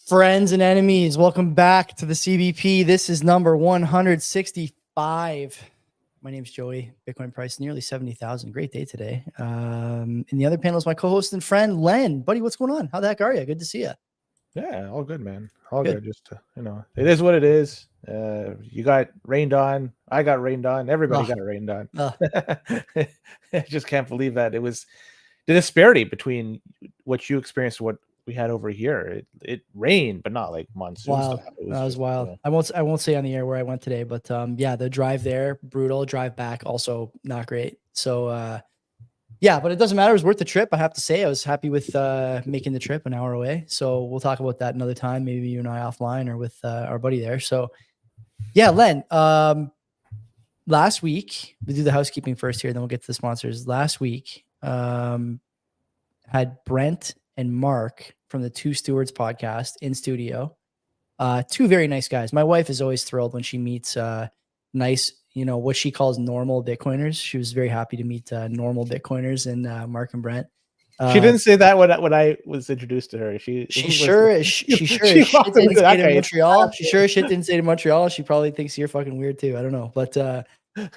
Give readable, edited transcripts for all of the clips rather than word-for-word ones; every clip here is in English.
Friends and enemies, welcome back to the CBP. This is number 165. My name's Joey. Bitcoin price nearly 70,000. Great day today. In the other panel is my co-host and friend, Len. Buddy, what's going on? How the heck are you? Good to see you. Yeah, all good, man. All good. Just, it is what it is. You got rained on. I got rained on. Everybody got rained on. I just can't believe that. It was the disparity between what you experienced and what we had over here. It rained, but not like monsoon wild. stuff. That was wild. I won't say on the air where I went today, but yeah, the drive there, brutal. Drive back, also not great. So yeah, but it doesn't matter. It was worth the trip. I have to say, I was happy with making the trip an hour away. So we'll talk about that another time. Maybe you and I offline or with our buddy there. So yeah, Len, last week, we do the housekeeping first here, then we'll get to the sponsors. Last week, had Brent and Mark from the Two Stewards podcast in studio. Two very nice guys. My wife is always thrilled when she meets nice, what she calls normal Bitcoiners. She was very happy to meet normal Bitcoiners and Mark and Brent. She didn't say that when I was introduced to her. She sure as shit didn't say to Montreal. She sure as shit didn't say to Montreal. She probably thinks you're fucking weird too. I don't know, but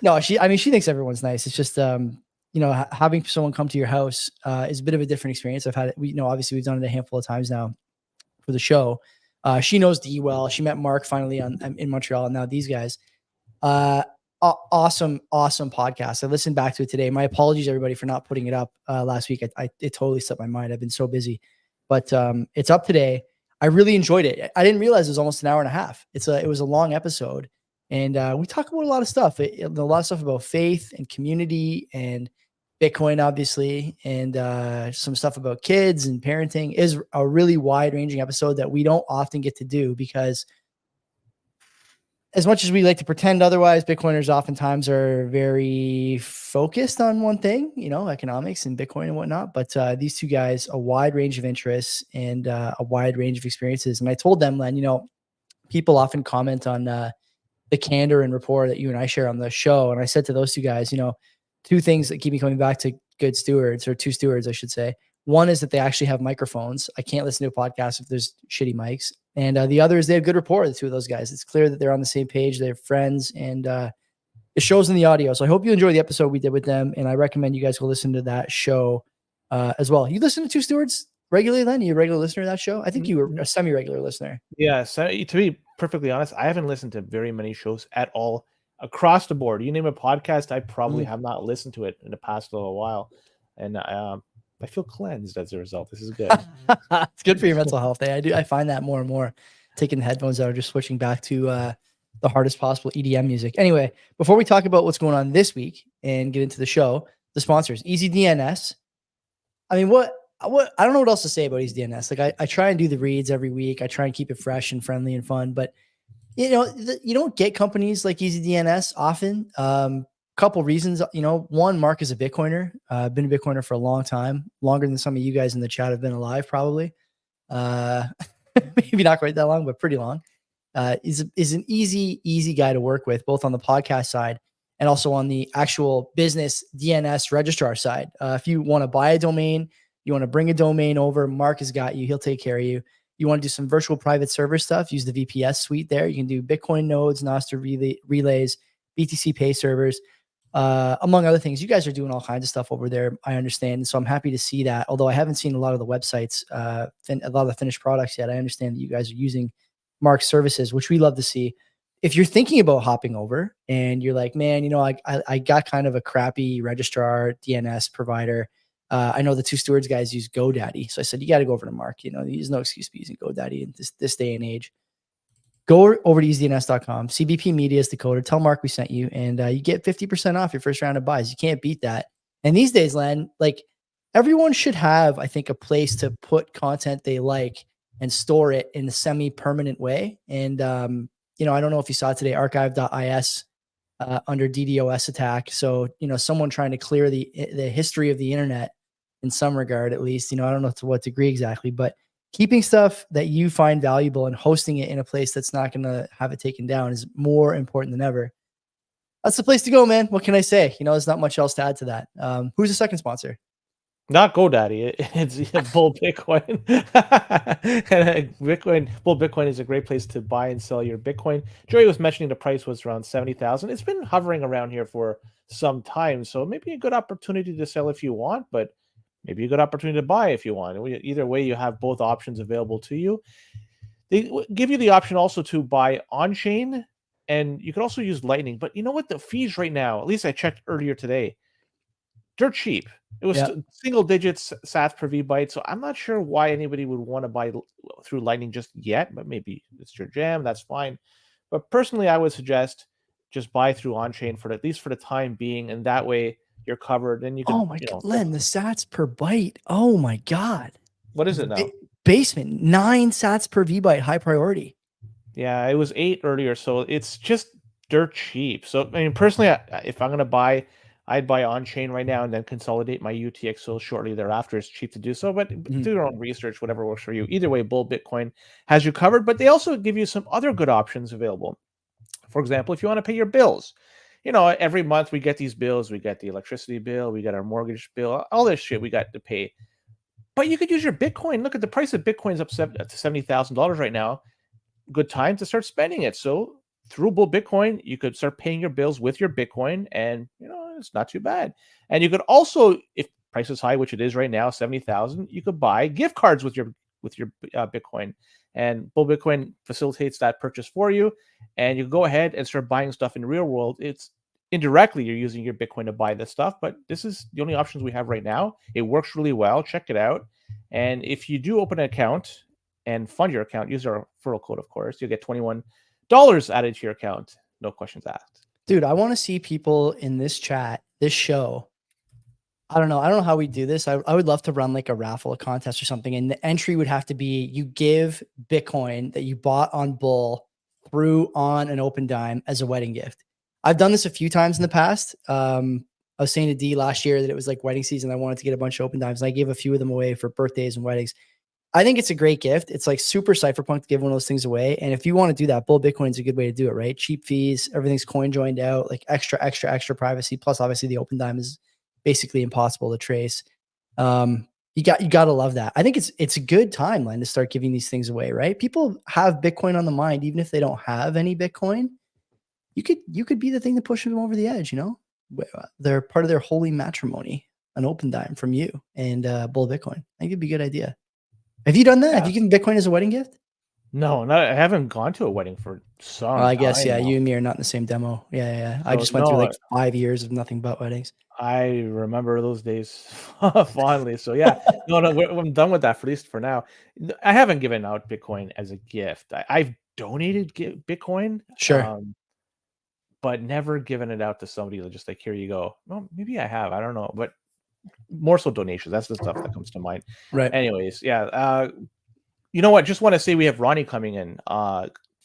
no, she thinks everyone's nice. It's just having someone come to your house is a bit of a different experience. I've had it. Obviously we've done it a handful of times now for the show. She knows Dee well. She met Mark finally in Montreal, and now these guys. Awesome podcast. I listened back to it today. My apologies, everybody, for not putting it up last week. It totally slipped my mind. I've been so busy, but it's up today. I really enjoyed it. I didn't realize it was almost an hour and a half. It was a long episode, and we talk about a lot of stuff. A lot of stuff about faith and community and Bitcoin, obviously, and some stuff about kids and parenting. Is a really wide-ranging episode that we don't often get to do because as much as we like to pretend otherwise, Bitcoiners oftentimes are very focused on one thing, economics and Bitcoin and whatnot. But these two guys, a wide range of interests and a wide range of experiences. And I told them, Len, people often comment on the candor and rapport that you and I share on the show. And I said to those two guys, two things that keep me coming back to good stewards, or two stewards, I should say. One is that they actually have microphones. I can't listen to a podcast if there's shitty mics. And the other is they have good rapport, the two of those guys. It's clear that they're on the same page. They're friends, and it shows in the audio. So I hope you enjoy the episode we did with them, and I recommend you guys go listen to that show as well. You listen to Two Stewards regularly, then? You a regular listener to that show? I think you were a semi-regular listener. Yeah, so to be perfectly honest, I haven't listened to very many shows at all across the board. You name a podcast, I probably have not listened to it in the past little while. And I feel cleansed as a result. This is good. It's good for your mental health. I find that more and more, taking the headphones out or just switching back to the hardest possible EDM music. Anyway, before we talk about what's going on this week and get into the show, the sponsors, EasyDNS. I mean, what I don't know what else to say about EasyDNS. Like I try and do the reads every week. I try and keep it fresh and friendly and fun, but you don't get companies like EasyDNS often. Couple reasons, one, Mark is a Bitcoiner, been a Bitcoiner for a long time, longer than some of you guys in the chat have been alive, probably. Maybe not quite that long, but pretty long. Is an easy guy to work with, both on the podcast side and also on the actual business DNS registrar side. If you want to buy a domain, you want to bring a domain over, Mark has got you. He'll take care of you. You want to do some virtual private server stuff, use the VPS suite there. You can do Bitcoin nodes, Nostr relays, BTC Pay servers, among other things. You guys are doing all kinds of stuff over there, I understand. So I'm happy to see that. Although I haven't seen a lot of the websites, a lot of the finished products yet. I understand that you guys are using Mark's services, which we love to see. If you're thinking about hopping over and you're like, man, I got kind of a crappy registrar DNS provider. I know the Two Stewards guys use GoDaddy. So I said, you got to go over to Mark. There's no excuse for using GoDaddy in this day and age. Go over to easydns.com. CBP Media is the coder. Tell Mark we sent you, and you get 50% off your first round of buys. You can't beat that. And these days, Len, like everyone should have, I think, a place to put content they like and store it in a semi-permanent way. And, I don't know if you saw today, archive.is under DDoS attack. So, someone trying to clear the history of the internet in some regard, at least, I don't know to what degree exactly, but keeping stuff that you find valuable and hosting it in a place that's not going to have it taken down is more important than ever. That's the place to go, man. What can I say? There's not much else to add to that. Who's the second sponsor? Not GoDaddy. It's Bull Bitcoin. And Bull Bitcoin is a great place to buy and sell your Bitcoin. Joey was mentioning the price was around 70,000. It's been hovering around here for some time, so maybe a good opportunity to sell if you want, but maybe a good opportunity to buy if you want. Either way, you have both options available to you. They give you the option also to buy on chain, and you can also use Lightning. But you know what? The fees right now, at least I checked earlier today, they're cheap. It was Yeah. single digits sats per VByte, so I'm not sure why anybody would want to buy through Lightning just yet, but maybe it's your jam, that's fine. But personally, I would suggest just buy through on-chain for at least for the time being, and that way you're covered, and you could, Oh my God, Len, the sats per byte. Oh my God. what is it now? Basement, 9 sats per VByte, high priority. Yeah, it was 8 earlier, so it's just dirt cheap. So, I mean, personally, if I'm gonna buy, I'd buy on chain right now and then consolidate my UTXO shortly thereafter. It's cheap to do so, but do your own research, whatever works for you. Either way, Bull Bitcoin has you covered, but they also give you some other good options available. For example, if you want to pay your bills, every month we get these bills, we get the electricity bill, we get our mortgage bill, all this shit we got to pay. But you could use your Bitcoin. Look at the price of Bitcoin's up to $70,000 right now. Good time to start spending it. So through Bull Bitcoin, you could start paying your bills with your Bitcoin, and it's not too bad. And you could also, if price is high, which it is right now, 70,000, you could buy gift cards with your Bitcoin, and Bull Bitcoin facilitates that purchase for you. And you go ahead and start buying stuff in the real world. It's indirectly you're using your Bitcoin to buy this stuff, but this is the only options we have right now. It works really well. Check it out. And if you do open an account and fund your account, use our referral code, of course, you'll get $21 added to your account. No questions asked. Dude, I want to see people in this chat, this show. I don't know how we do this. I would love to run like a raffle, a contest or something. And the entry would have to be you give Bitcoin that you bought on Bull through on an open dime as a wedding gift. I've done this a few times in the past. I was saying to D last year that it was like wedding season. I wanted to get a bunch of open dimes, and I gave a few of them away for birthdays and weddings. I think it's a great gift. It's like super cypherpunk to give one of those things away. And if you want to do that, Bull Bitcoin is a good way to do it, right? Cheap fees, everything's coin joined out, like extra privacy. Plus, obviously, the open dime is basically impossible to trace. You got to love that. I think it's a good timeline to start giving these things away, right? People have Bitcoin on the mind, even if they don't have any Bitcoin. You could be the thing to push them over the edge. They're part of their holy matrimony, an open dime from you and Bull Bitcoin. I think it'd be a good idea. Have you done that? Yeah. Have you given Bitcoin as a wedding gift? No, I haven't gone to a wedding for some time. I guess, yeah, you and me are not in the same demo. Yeah. I just went through like 5 years of nothing but weddings. I remember those days fondly. So yeah, no, I'm done with that, for at least for now. I haven't given out Bitcoin as a gift. I've donated Bitcoin. Sure. But never given it out to somebody just like, here you go. Well, maybe I have. I don't know. But more so donations. That's the stuff that comes to mind. Right. Anyways, yeah. You know what? Just want to say we have Ronnie coming in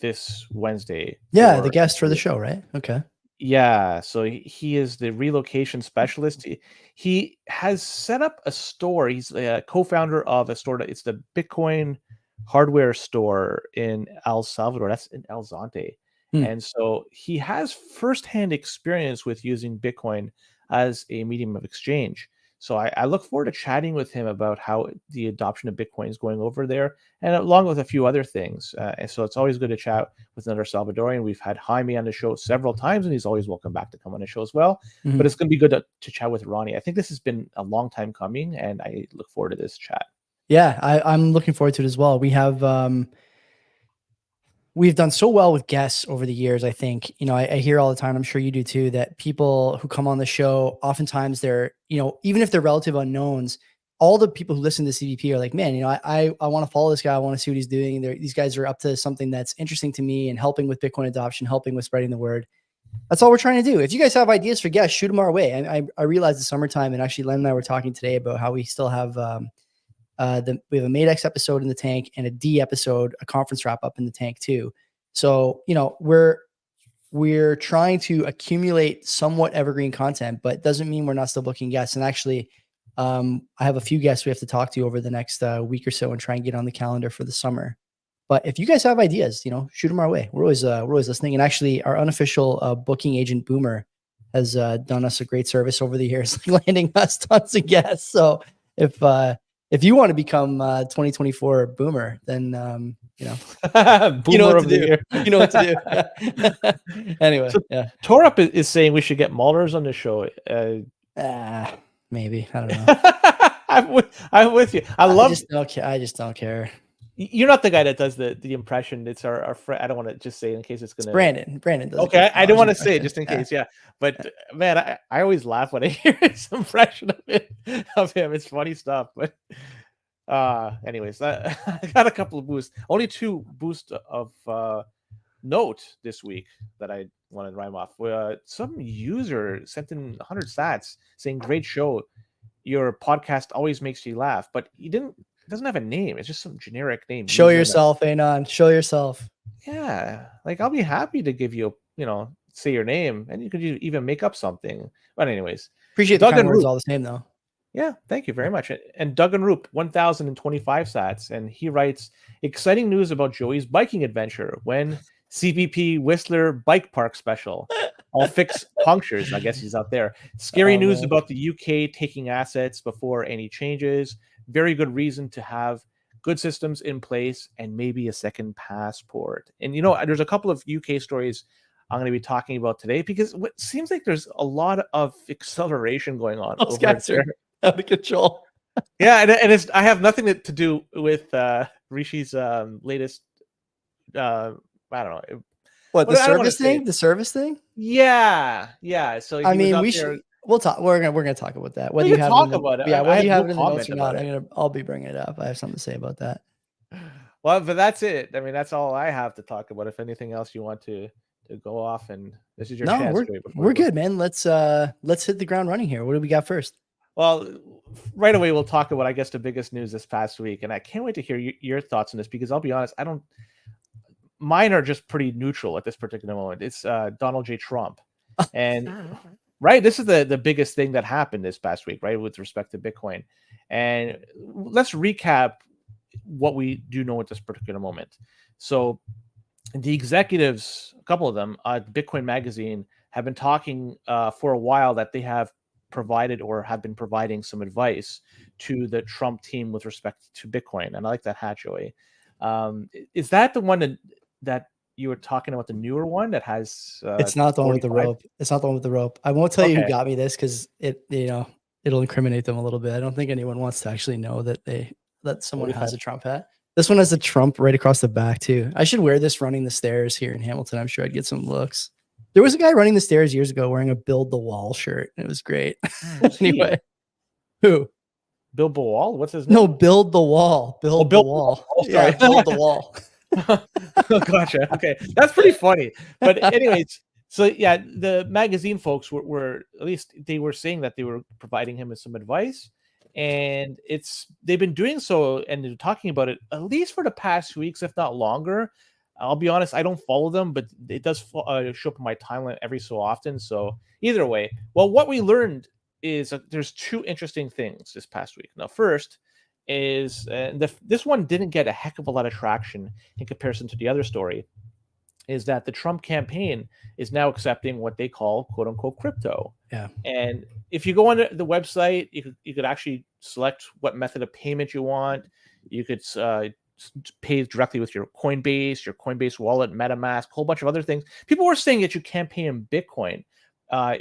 this Wednesday. Yeah, the guest for the show, right? Okay. Yeah, so he is the relocation specialist. He has set up a store. He's a co-founder of a store. It's the Bitcoin hardware store in El Salvador. That's in El Zonte. And so he has firsthand experience with using Bitcoin as a medium of exchange. So I look forward to chatting with him about how the adoption of Bitcoin is going over there, and along with a few other things. And so it's always good to chat with another Salvadorian. We've had Jaime on the show several times, and he's always welcome back to come on the show as well. But it's going to be good to chat with Ronnie. I think this has been a long time coming, and I look forward to this chat. Yeah, I'm looking forward to it as well. We've done so well with guests over the years. I think, I hear all the time, I'm sure you do too, that people who come on the show, oftentimes they're, even if they're relative unknowns, all the people who listen to CBP are like, man, I want to follow this guy. I want to see what he's doing. These guys are up to something that's interesting to me and helping with Bitcoin adoption, helping with spreading the word. That's all we're trying to do. If you guys have ideas for guests, shoot them our way. And I realized the summertime, and actually Len and I were talking today about how we still have, we have a MadeX episode in the tank and a D episode, a conference wrap up in the tank too. So, we're trying to accumulate somewhat evergreen content, but doesn't mean we're not still booking guests. And actually, I have a few guests we have to talk to over the next week or so and try and get on the calendar for the summer. But if you guys have ideas, shoot them our way. We're always listening. And actually, our unofficial booking agent Boomer has done us a great service over the years, landing us tons of guests. So if you want to become 2024 boomer, then you know what to do. You know what to do. Anyway, so yeah. Torup is saying we should get Mullers on the show. Maybe, I don't know. I'm with you. I just don't care. You're not the guy that does the impression. It's our friend. I don't want to just say it in case it's gonna. Brandon does. Okay, I don't want to say it just in case. Yeah, but man, I always laugh when I hear his impression of him. It's funny stuff. But anyways, I got a couple of boosts. Only 2 boosts of note this week that I want to rhyme off. Some user sent in 100 stats saying, "Great show. Your podcast always makes you laugh," but it doesn't have a name. It's just some generic name. Show yourself, Anon. Show yourself. Yeah, like I'll be happy to give you, say your name, and you could even make up something. But anyways, appreciate the kind words all the same, though. Yeah, thank you very much. And Doug and Roop, 1,025 sats, and he writes, exciting news about Joey's biking adventure when CBP Whistler Bike Park special. I'll fix punctures. I guess he's out there. Scary news about the UK taking assets before any changes. Very good reason to have good systems in place and maybe a second passport. And there's a couple of UK stories I'm going to be talking about today because it seems like there's a lot of acceleration going on. Those guys are out of control. Yeah, and I have nothing to do with Rishi's latest. I don't know. What, the service thing? The service thing? Yeah. So I mean, we'll talk. We're gonna talk about that. Whether you have talk about it. Yeah, whether you have it in the notes or not, I'll be bringing it up. I have something to say about that. Well, but that's it. I mean, that's all I have to talk about. If anything else you want to go off, and this is your chance. We're good, man. Let's hit the ground running here. What do we got first? Well, right away we'll talk about, I guess, the biggest news this past week, and I can't wait to hear your thoughts on this because I'll be honest, mine are just pretty neutral at this particular moment. It's Donald J. Trump. And right, this is the biggest thing that happened this past week, right, with respect to Bitcoin. And let's recap what we do know at this particular moment. So the executives, a couple of them, Bitcoin Magazine, have been talking for a while that they have provided or have been providing some advice to the Trump team with respect to Bitcoin. And I like that hat, Joey. Is that the one that you were talking about, the newer one that has it's not the one with the rope. It's not the one with the rope. I won't tell you who got me this because it'll incriminate them a little bit. I don't think anyone wants to actually know that someone has a Trump hat. This one has a Trump right across the back too. I should wear this running the stairs here in Hamilton. I'm sure I'd get some looks. There was a guy running the stairs years ago wearing a Build the Wall shirt. It was great. Anyway, who? Bill Wall? What's his name? No, Build the Wall. Build the Wall. Yeah, Build the Wall. Gotcha. Okay, that's pretty funny. But anyways, so yeah, the magazine folks were at least they were saying that they were providing him with some advice, and they've been doing so and they're talking about it at least for the past weeks, if not longer. I'll be honest, I don't follow them, but it does show up on my timeline every so often. So either way, well, what we learned is there's 2 interesting things this past week. Now, first is this one didn't get a heck of a lot of traction in comparison to the other story, is that the Trump campaign is now accepting what they call "quote unquote" crypto. Yeah. And if you go on the website, you could actually select what method of payment you want. You could pay directly with your Coinbase wallet, MetaMask, a whole bunch of other things. People were saying that you can't pay in Bitcoin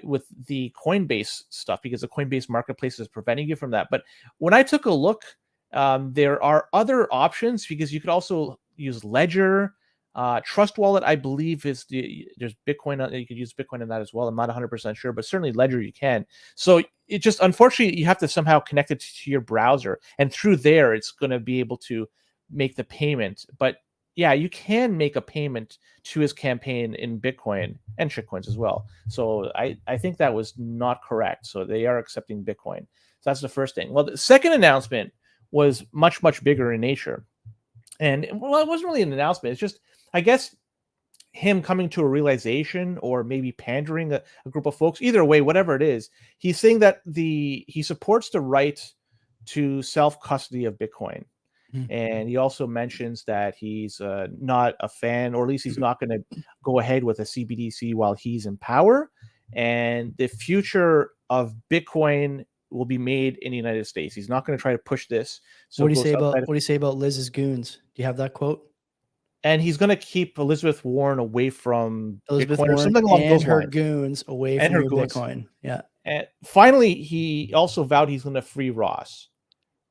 with the Coinbase stuff because the Coinbase marketplace is preventing you from that. But when I took a look, there are other options because you could also use Ledger. Trust Wallet, I believe, there's Bitcoin. You could use Bitcoin in that as well. I'm not 100% sure, but certainly Ledger you can. So it just, unfortunately, you have to somehow connect it to your browser, and through there, it's going to be able to make the payment. But yeah, you can make a payment to his campaign in Bitcoin and shitcoins as well. So I think that was not correct. So they are accepting Bitcoin. So that's the first thing. Well, the second announcement was much, much bigger in nature. And well, it wasn't really an announcement. It's just, I guess, him coming to a realization or maybe pandering a group of folks. Either way, whatever it is, he's saying that he supports the right to self-custody of Bitcoin. And he also mentions that he's not a fan, or at least he's not going to go ahead with a CBDC while he's in power. And the future of Bitcoin will be made in the United States. He's not going to try to push this. So what do you say about Liz's goons? Do you have that quote? And he's going to keep Elizabeth Warren away from Elizabeth Bitcoin Warren or something along those her lines. goons away And from her your goons. Bitcoin. Yeah. And finally, he also vowed he's going to free Ross.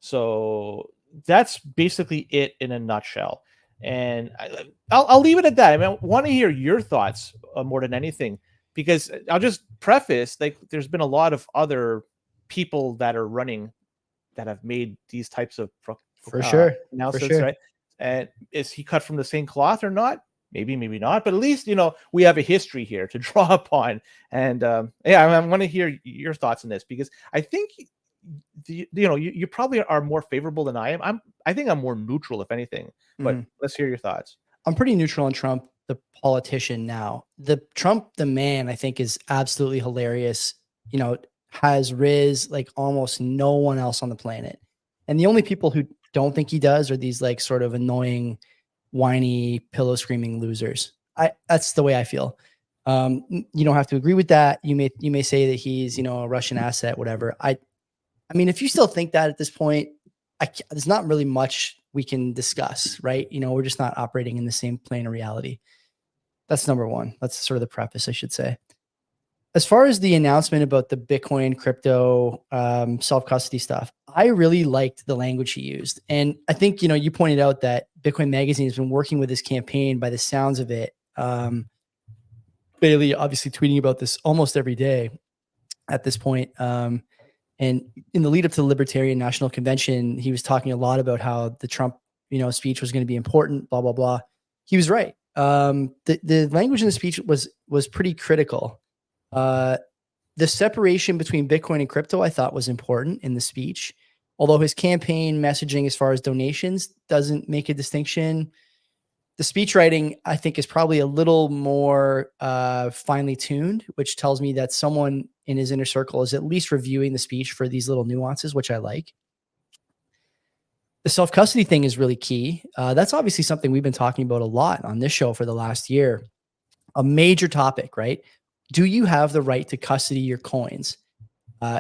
So that's basically it in a nutshell. And I'll leave it at that. I mean, I want to hear your thoughts more than anything, because I'll just preface, like, there's been a lot of other people that are running that have made these types of announcements, right? And is he cut from the same cloth or not? Maybe, maybe not. But at least, we have a history here to draw upon. And I want to hear your thoughts on this, because I think you probably are more favorable than I am. I think I'm more neutral, if anything. But let's hear your thoughts. I'm pretty neutral on Trump, the politician now. The Trump, the man, I think is absolutely hilarious. Has riz like almost no one else on the planet. And the only people who don't think he does are these like sort of annoying, whiny, pillow screaming losers. That's the way I feel. You don't have to agree with that. You may say that he's, a Russian asset, whatever. I mean, if you still think that at this point, there's not really much we can discuss, right? We're just not operating in the same plane of reality. That's number one. That's sort of the preface, I should say. As far as the announcement about the Bitcoin crypto self-custody stuff, I really liked the language he used. And I think, you pointed out that Bitcoin Magazine has been working with this campaign by the sounds of it. Bailey obviously tweeting about this almost every day at this point. And in the lead up to the Libertarian National Convention, he was talking a lot about how the Trump, speech was going to be important, blah, blah, blah. He was right. The language in the speech was pretty critical. The separation between Bitcoin and crypto, I thought, was important in the speech, although his campaign messaging as far as donations doesn't make a distinction. The speech writing, I think, is probably a little more finely tuned, which tells me that someone in his inner circle is at least reviewing the speech for these little nuances, which I like. The self-custody thing is really key. That's obviously something we've been talking about a lot on this show for the last year. A major topic, right? Do you have the right to custody your coins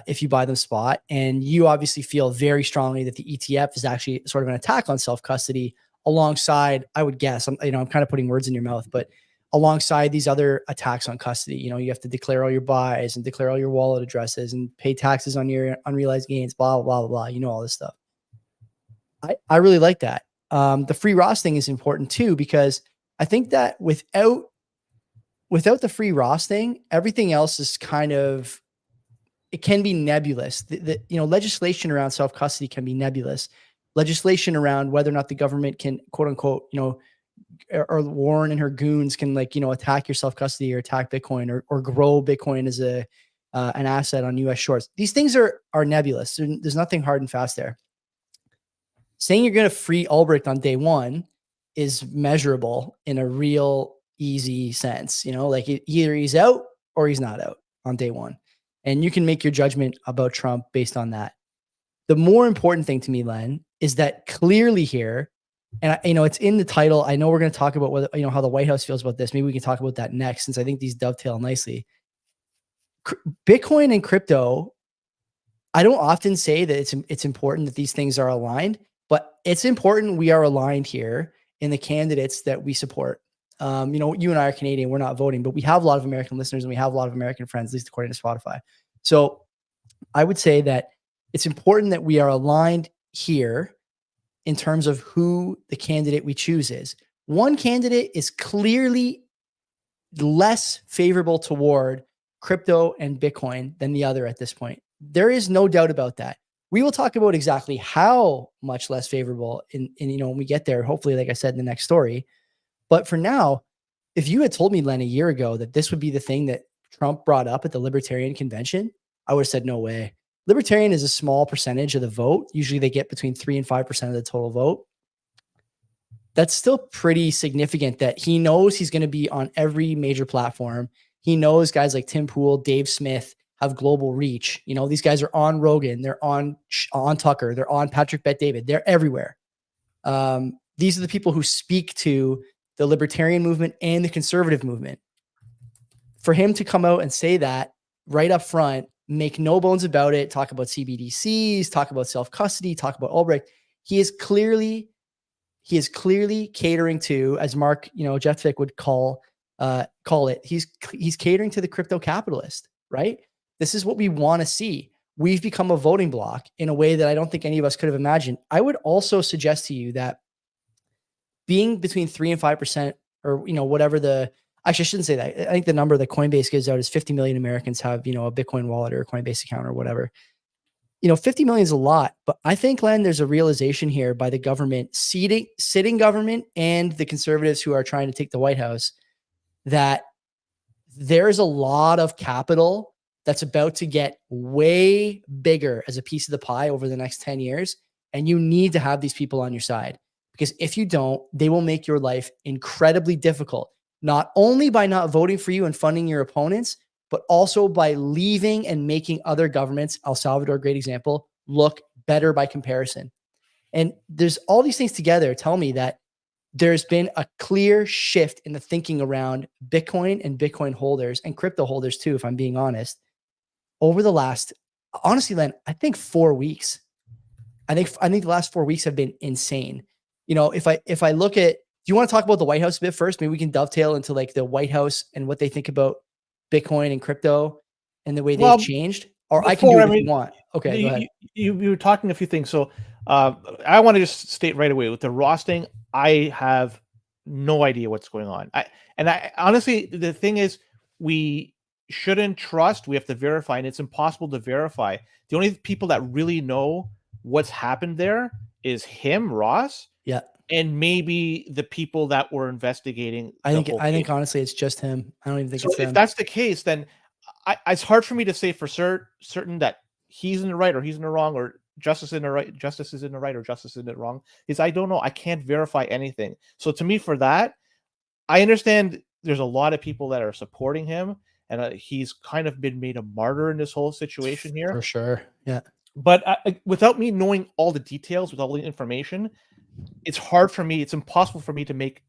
if you buy them spot? And you obviously feel very strongly that the ETF is actually sort of an attack on self-custody alongside, I would guess, I'm kind of putting words in your mouth, but alongside these other attacks on custody. You have to declare all your buys and declare all your wallet addresses and pay taxes on your unrealized gains, blah, blah, blah, blah. All this stuff. I really like that. The free Ross thing is important too, because I think that without the free Ross thing, everything else is it can be nebulous. The legislation around self-custody can be nebulous. Legislation around whether or not the government can, quote unquote, or Warren and her goons can attack your self-custody or attack Bitcoin or grow Bitcoin as an asset on US shores. These things are nebulous. There's nothing hard and fast there. Saying you're going to free Albrecht on day one is measurable in a real easy sense. Like either he's out or he's not out on day one. And you can make your judgment about Trump based on that. The more important thing to me, Len, is that clearly here, and it's in the title. I know we're going to talk about whether, how the White House feels about this. Maybe we can talk about that next, since I think these dovetail nicely. Bitcoin and crypto, I don't often say that it's important that these things are aligned, but it's important we are aligned here in the candidates that we support. You and I are Canadian, we're not voting, but we have a lot of American listeners and we have a lot of American friends, at least according to Spotify. So I would say that it's important that we are aligned here in terms of who the candidate we choose is. One candidate is clearly less favorable toward crypto and Bitcoin than the other at this point. There is no doubt about that. We will talk about exactly how much less favorable in when we get there, hopefully, like I said, in the next story. But for now, if you had told me, Len, a year ago that this would be the thing that Trump brought up at the Libertarian convention, I would have said, no way. Libertarian is a small percentage of the vote. Usually they get between 3 and 5% of the total vote. That's still pretty significant that he knows he's going to be on every major platform. He knows guys like Tim Pool, Dave Smith have global reach. These guys are on Rogan. They're on Tucker. They're on Patrick Bet-David. They're everywhere. These are the people who speak to the libertarian movement and the conservative movement. For him to come out and say that right up front make no bones about it, talk about CBDCs, talk about self-custody, talk about Albrecht. He is clearly catering to, as Mark, Jeff Fick would call it, he's catering to the crypto capitalist, right? This is what we want to see. We've become a voting bloc in a way that I don't think any of us could have imagined. I would also suggest to you that being between 3 and 5%, or, whatever actually, I shouldn't say that. I think the number that Coinbase gives out is 50 million Americans have, a Bitcoin wallet or a Coinbase account or whatever. 50 million is a lot, but I think, Len, there's a realization here by the government, sitting government and the conservatives who are trying to take the White House, that there's a lot of capital that's about to get way bigger as a piece of the pie over the next 10 years. And you need to have these people on your side, because if you don't, they will make your life incredibly difficult, not only by not voting for you and funding your opponents, but also by leaving and making other governments, El Salvador, great example, look better by comparison. And there's all these things together tell me that there's been a clear shift in the thinking around Bitcoin and Bitcoin holders and crypto holders too, if I'm being honest, over the last, honestly, Len, I think 4 weeks. I think the last 4 weeks have been insane. If I look at, do you want to talk about the White House a bit first? Maybe we can dovetail into like the White House and what they think about Bitcoin and crypto and the way they've changed, or I can do it if you want. Okay, go ahead. You were talking a few things. So I want to just state right away with the rosting, I have no idea what's going on. I honestly, the thing is, we shouldn't trust. We have to verify, and it's impossible to verify. The only people that really know what's happened there is him, Ross. Yeah. And maybe the people that were investigating. I think honestly, it's just him. I don't even think it's them. If that's the case, then it's hard for me to say for certain that he's in the right or he's in the wrong, or justice is in the right or justice is in the wrong. I don't know. I can't verify anything. So to me, for that, I understand there's a lot of people that are supporting him, and he's kind of been made a martyr in this whole situation here. For sure. Yeah. But without me knowing all the details, with all the information, it's hard for me. It's impossible for me to make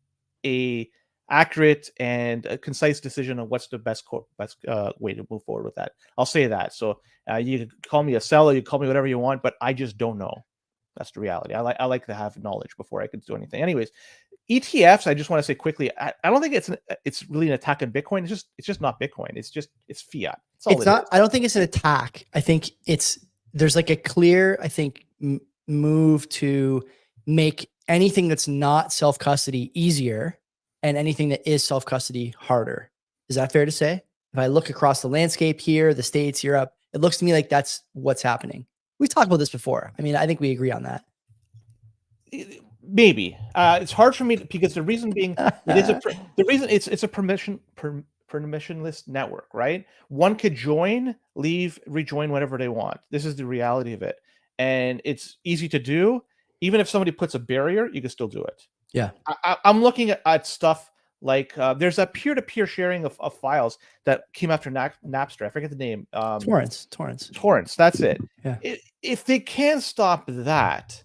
a accurate and a concise decision on what's the best way to move forward with that. I'll say that. So you can call me a seller, you can call me whatever you want, but I just don't know. That's the reality. I like to have knowledge before I can do anything. Anyways, ETFs. I just want to say quickly. I don't think it's really an attack on Bitcoin. It's just not Bitcoin. It's fiat. It's not. I don't think it's an attack. I think there's like a clear, I think, move to make anything that's not self-custody easier and anything that is self-custody harder. Is that fair to say? If I look across the landscape here, the States, Europe, it looks to me like that's what's happening. We've talked about this before. I mean, I think we agree on that. Maybe. It's hard for me because the reason being, it's a permissionless network, right? One could join, leave, rejoin whenever they want. This is the reality of it. And it's easy to do. Even if somebody puts a barrier, you can still do it. Yeah. I'm looking at stuff like there's a peer-to-peer sharing of files that came after Napster. I forget the name. Torrents. That's it. Yeah. If they can't stop that,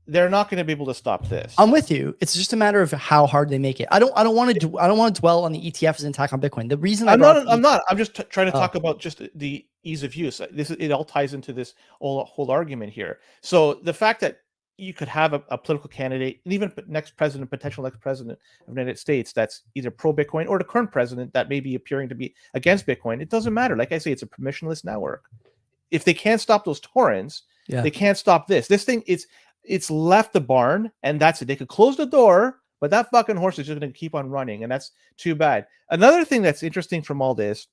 they're not going to be able to stop this. I'm with you. It's just a matter of how hard they make it. I don't want to dwell on the ETF as an attack on Bitcoin. The reason I'm not. I'm just trying to talk about just the ease of use. It all ties into this whole argument here. So the fact that you could have a political candidate, and even potential next president of the United States, that's either pro-Bitcoin, or the current president that may be appearing to be against Bitcoin. It doesn't matter. Like I say, it's a permissionless network. If they can't stop those torrents, they can't stop this. This thing, it's left the barn, and that's it. They could close the door, but that fucking horse is just going to keep on running, and that's too bad. Another thing that's interesting from all this,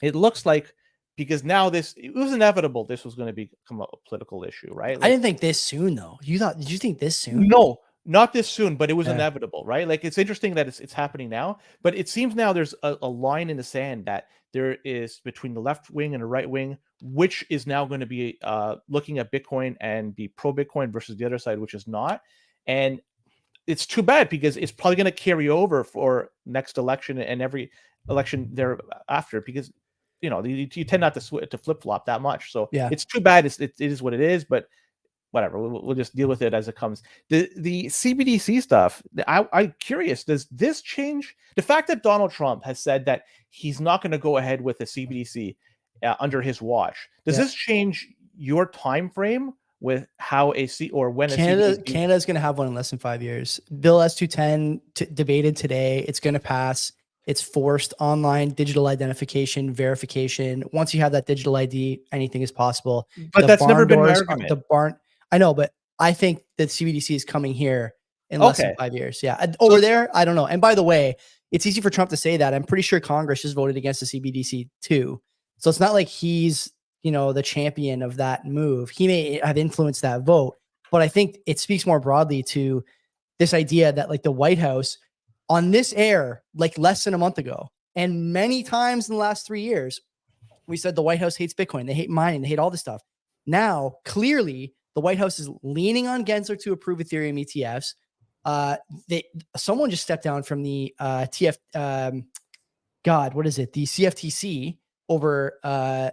it looks like, because now it was inevitable this was going to become a political issue, right? I didn't think this soon, though. Did you think this soon? No, not this soon, but it was inevitable, right? Like, it's interesting that it's happening now, but it seems now there's a line in the sand that there is between the left wing and the right wing, which is now going to be looking at Bitcoin and be pro-Bitcoin versus the other side, which is not. And it's too bad, because it's probably going to carry over for next election and every election thereafter, because you tend not to flip-flop that much. So it's too bad. It is what it is, but whatever. We'll just deal with it as it comes. The CBDC stuff, I'm curious, does this change? The fact that Donald Trump has said that he's not going to go ahead with the CBDC, under his watch. Does this change your time frame with how Canada's going to have one in less than 5 years. Bill S210 debated today. It's going to pass. It's forced online digital identification verification. Once you have that digital ID, anything is possible. But that's never been my argument. I know, but I think that CBDC is coming here in less than 5 years. Yeah. Over there, I don't know. And by the way, it's easy for Trump to say that. I'm pretty sure Congress just voted against the CBDC too. So it's not like he's, the champion of that move. He may have influenced that vote, but I think it speaks more broadly to this idea that like the White House on this air, like less than a month ago, and many times in the last 3 years, we said the White House hates Bitcoin. They hate mining. They hate all this stuff. Now, clearly, the White House is leaning on Gensler to approve Ethereum ETFs. Someone just stepped down from the the CFTC over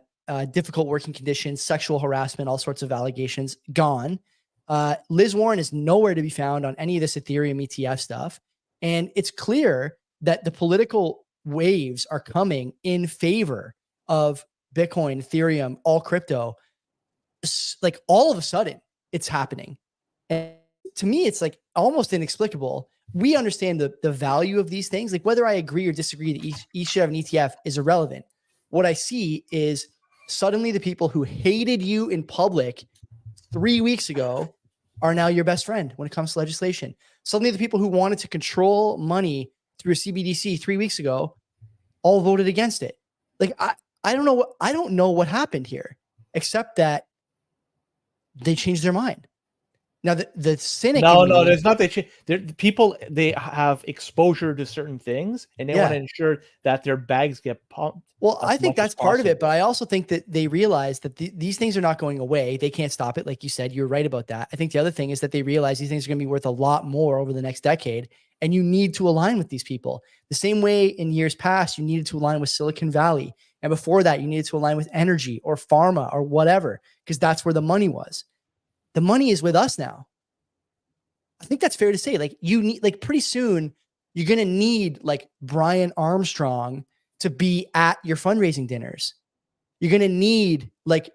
difficult working conditions, sexual harassment, all sorts of allegations, gone. Liz Warren is nowhere to be found on any of this Ethereum ETF stuff. And it's clear that the political waves are coming in favor of Bitcoin, Ethereum, all crypto. Like all of a sudden it's happening. And to me, it's like almost inexplicable. We understand the value of these things. Like whether I agree or disagree that each should have an ETF is irrelevant. What I see is suddenly the people who hated you in public 3 weeks ago are now your best friend when it comes to legislation. Suddenly the people who wanted to control money through a CBDC 3 weeks ago all voted against it. Like, I don't know what happened here, except that they changed their mind. Now the cynic. No, there's not. People, they have exposure to certain things, and they want to ensure that their bags get pumped. Well, I think that's part of it, but I also think that they realize that these things are not going away. They can't stop it, like you said. You're right about that. I think the other thing is that they realize these things are going to be worth a lot more over the next decade, and you need to align with these people. The same way in years past, you needed to align with Silicon Valley, and before that, you needed to align with energy or pharma or whatever, because that's where the money was. The money is with us now. I think that's fair to say. Like you need, like pretty soon, you're going to need like Brian Armstrong to be at your fundraising dinners. You're going to need like,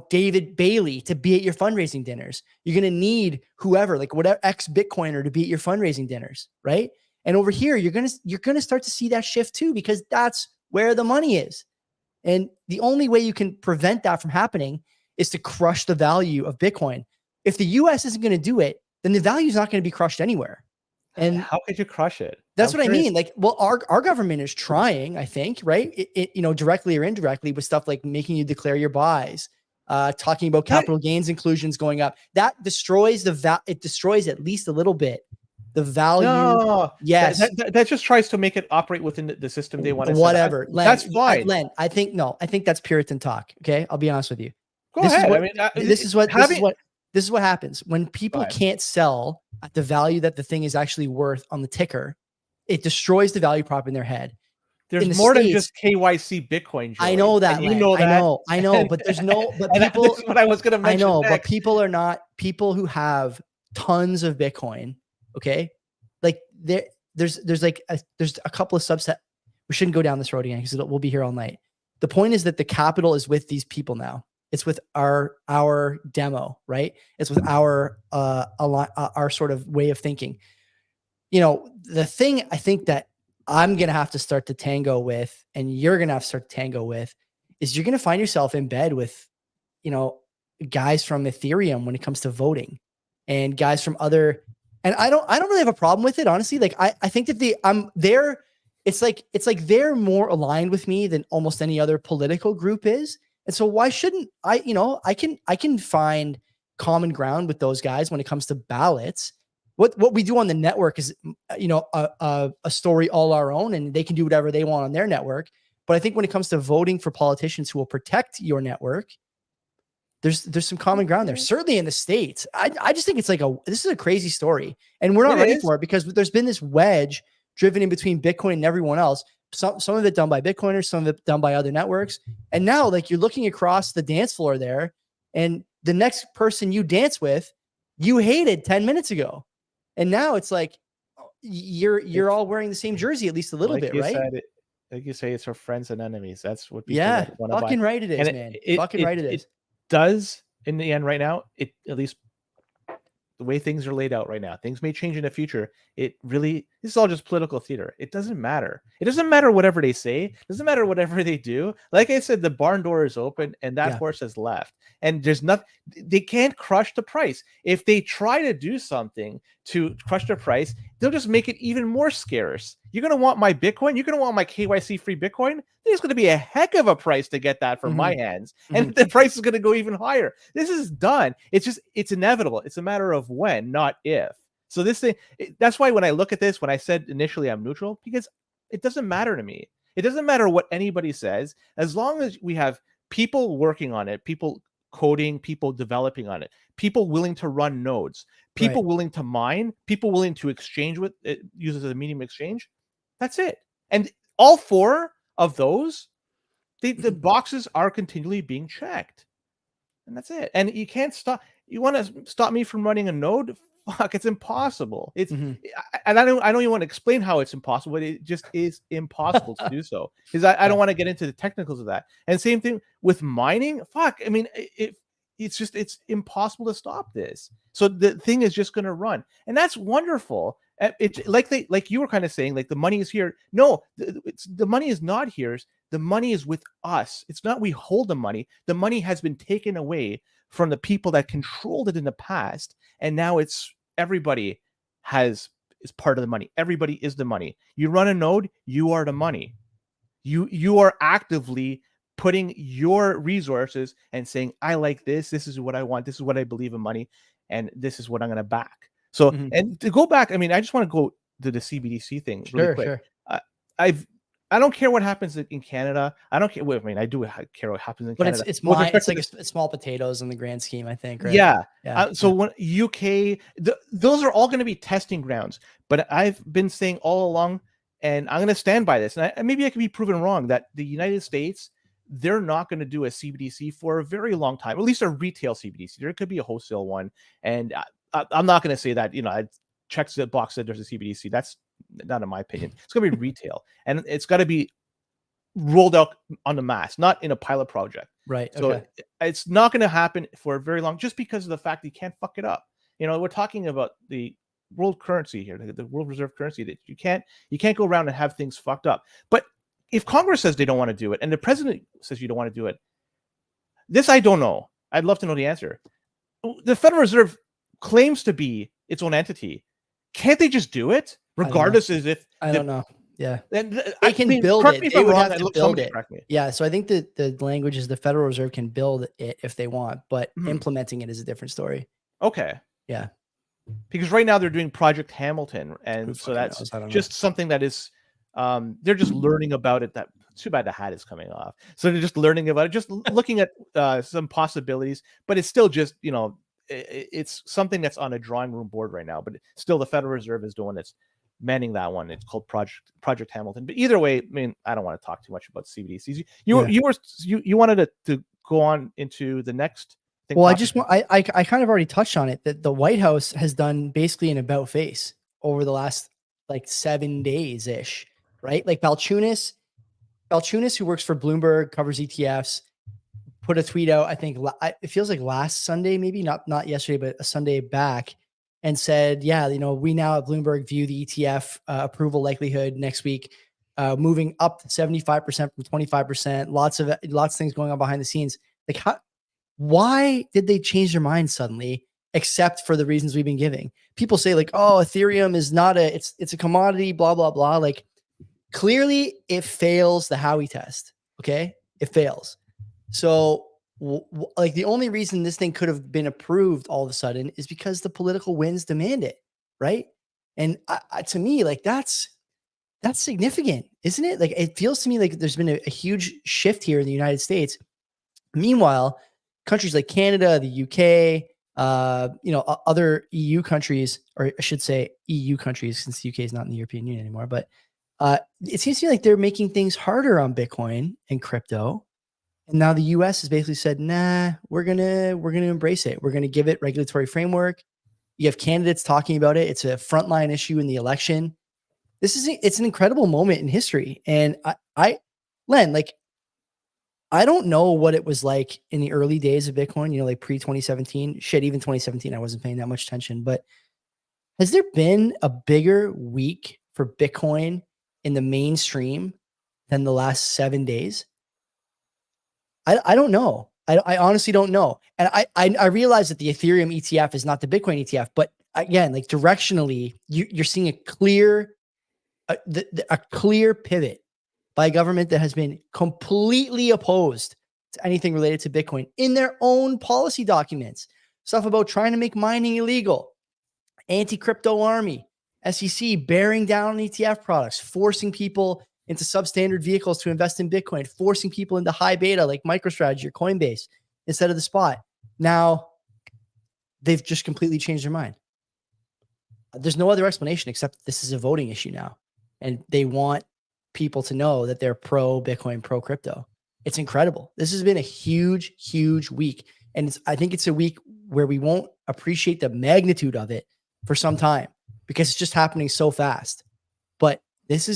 David Bailey to be at your fundraising dinners. You're going to need whoever, like whatever ex-Bitcoiner to be at your fundraising dinners. Right. And over here, you're going to start to see that shift too, because that's where the money is. And the only way you can prevent that from happening is to crush the value of Bitcoin. If the US isn't going to do it, then the value is not going to be crushed anywhere. And how could you crush it? That's what I mean. Like, well, our government is trying, I think, right? Directly or indirectly with stuff like making you declare your buys, talking about capital gains inclusions going up. That destroys it destroys at least a little bit the value. No, yes. That just tries to make it operate within the system they want to whatever. Len, that's fine. Len, I think that's Puritan talk. Okay. I'll be honest with you. Go ahead. This is what happens when people can't sell at the value that the thing is actually worth on the ticker. It destroys the value prop in their head. There's more than just KYC Bitcoin. I know that. You know that. I know, but there's no. But people. This is what I was going to mention. I know, next. But people are not people who have tons of Bitcoin. Okay, like there's a couple of subset. We shouldn't go down this road again because we'll be here all night. The point is that the capital is with these people now. It's with our demo, right? It's with our sort of way of thinking. The thing I think that I'm going to have to start to tango with, and you're going to have to start to tango with, is you're going to find yourself in bed with, guys from Ethereum when it comes to voting, and guys from other, and I don't really have a problem with it, honestly. Like I think that it's like they're more aligned with me than almost any other political group is. And so why shouldn't I, I can find common ground with those guys when it comes to ballots. What we do on the network is, a story all our own, and they can do whatever they want on their network. But I think when it comes to voting for politicians who will protect your network, there's some common ground there. Certainly in the States. I just think it's like this is a crazy story, and we're not ready for it because there's been this wedge driven in between Bitcoin and everyone else. Some of it done by Bitcoiners, some of it done by other networks. And now, like, you're looking across the dance floor there, and the next person you dance with, you hated 10 minutes ago. And now it's like you're all wearing the same jersey, at least a little bit, right? like you say, it's for friends and enemies. That's what people Yeah, want to buy. fucking right it is, And man. Fucking right it is. it does in the end right now. It at least the way things are laid out right now, things may change in the future. It really, this is all just political theater. It doesn't matter. It doesn't matter whatever they say. It doesn't matter whatever they do. Like I said, the barn door is open and that horse has left. And there's nothing, they can't crush the price. If they try to do something to crush the price, they'll just make it even more scarce. You're going to want my Bitcoin? You're going to want my KYC free Bitcoin? There's going to be a heck of a price to get that from my hands. And the price is going to go even higher. This is done. It's just, it's inevitable. It's a matter of when, not if. So this thing, that's why when I look at this, when I said initially I'm neutral, because it doesn't matter to me. It doesn't matter what anybody says, as long as we have people working on it, people coding, people developing on it, people willing to run nodes, people willing to mine, people willing to exchange with it, use it as a medium exchange. That's it. And all four of those, the boxes are continually being checked. And that's it. And you can't stop. You want to stop me from running a node? Fuck, it's impossible. It's and I don't even want to explain how it's impossible, but it just is impossible to do so. Because I don't want to get into the technicals of that. And same thing with mining. Fuck, I mean, it's impossible to stop this. So the thing is just going to run, and that's wonderful. It's like you were kind of saying, like the money is here. No, the money is not here. The money is with us. It's not we hold the money. The money has been taken away from the people that controlled it in the past, and now it's everybody is part of the money. Everybody is the money. You run a node, you are the money. You are actively putting your resources and saying, I like this. This is what I want. This is what I believe in money, and this is what I'm going to back. So, and to go back, I mean, I just want to go to the CBDC thing really quick. Sure. I don't care what happens in Canada. I don't care. Well, I mean, I do care what happens in Canada. But it's like it's small potatoes in the grand scheme, I think. Right? Yeah. So when UK, those are all going to be testing grounds. But I've been saying all along, and I'm going to stand by this. And maybe I can be proven wrong, that the United States, they're not going to do a CBDC for a very long time. At least a retail CBDC. There could be a wholesale one, and I'm not going to say that. I checked the box that there's a CBDC. That's not in my opinion. It's going to be retail, and it's got to be rolled out on the mass, not in a pilot project. Right. So it's not going to happen for a very long, just because of the fact that you can't fuck it up. We're talking about the world currency here, the world reserve currency, that you can't go around and have things fucked up. But if Congress says they don't want to do it, and the president says you don't want to do it, this I don't know. I'd love to know the answer. The Federal Reserve claims to be its own entity. Can't they just do it, regardless as if I don't know? Yeah, they can build it. They would have to build it. Yeah, so I think that the language is the Federal Reserve can build it if they want, but implementing it is a different story. Okay. Yeah, because right now they're doing Project Hamilton, and so that's just something that is they're just learning about it. That too bad the hat is coming off. So they're just learning about it, just looking at some possibilities, but it's still just it's something that's on a drawing room board right now. But still, the Federal Reserve is doing it's manning that one. It's called Project Hamilton. But either way, I mean, I don't want to talk too much about CBDCs. You wanted to go on into the next thing. Well, I kind of already touched on it, that the White House has done basically an about face over the last like 7 days ish, right? Like Balchunas, who works for Bloomberg, covers ETFs, put a tweet out, I think it feels like last Sunday, maybe not yesterday, but a Sunday back, and said, yeah, we now at Bloomberg view the ETF approval likelihood next week moving up to 75% from 25%. Lots of things going on behind the scenes. Like, why did they change their mind suddenly, except for the reasons we've been giving? People say like, oh, Ethereum is not it's a commodity, blah, blah, blah. Like, clearly it fails the Howey test. Okay. It fails. So like the only reason this thing could have been approved all of a sudden is because the political winds demand it. Right. And to me, like that's significant, isn't it? Like, it feels to me like there's been a huge shift here in the United States. Meanwhile, countries like Canada, the UK, other EU countries, or I should say EU countries, since the UK is not in the European Union anymore, but it seems to me like they're making things harder on Bitcoin and crypto. And now the US has basically said, nah, we're gonna embrace it. We're gonna give it regulatory framework. You have candidates talking about it. It's a frontline issue in the election. It's an incredible moment in history. And Len, like, I don't know what it was like in the early days of Bitcoin, like pre-2017. Shit, even 2017, I wasn't paying that much attention. But has there been a bigger week for Bitcoin in the mainstream than the last 7 days? I don't know. I honestly don't know. And I realize that the Ethereum ETF is not the Bitcoin ETF, but again, like directionally, you're seeing a clear pivot by a government that has been completely opposed to anything related to Bitcoin in their own policy documents. Stuff about trying to make mining illegal, anti-crypto army, SEC bearing down on ETF products, forcing people into substandard vehicles to invest in Bitcoin, forcing people into high beta like MicroStrategy or Coinbase instead of the spot. Now, they've just completely changed their mind. There's no other explanation except this is a voting issue now. And they want people to know that they're pro Bitcoin, pro crypto. It's incredible. This has been a huge, huge week. And I think it's a week where we won't appreciate the magnitude of it for some time because it's just happening so fast. But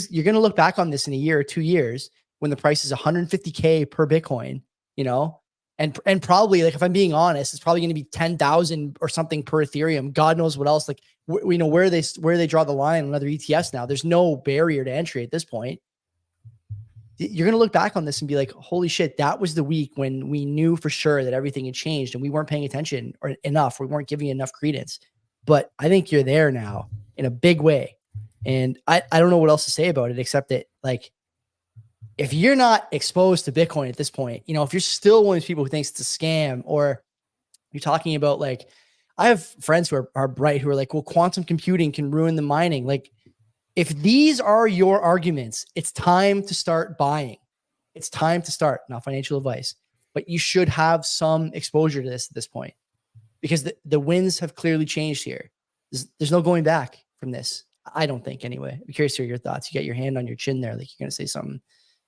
you're going to look back on this in a year or 2 years when the price is 150K per Bitcoin, and probably, like, if I'm being honest, it's probably going to be 10,000 or something per Ethereum. God knows what else. Like, we know where they draw the line on other ETFs now. There's no barrier to entry at this point. You're going to look back on this and be like, holy shit, that was the week when we knew for sure that everything had changed and we weren't paying attention or enough. We weren't giving enough credence. But I think you're there now in a big way. And I don't know what else to say about it, except that, like, if you're not exposed to Bitcoin at this point, if you're still one of these people who thinks it's a scam, or you're talking about, like, I have friends who are bright who are like, well, quantum computing can ruin the mining. Like, if these are your arguments, it's time to start buying. It's time to start, not financial advice, but you should have some exposure to this at this point because the winds have clearly changed here. There's no going back from this. I don't think, anyway. I'm curious to hear your thoughts. You got your hand on your chin there, like you're going to say something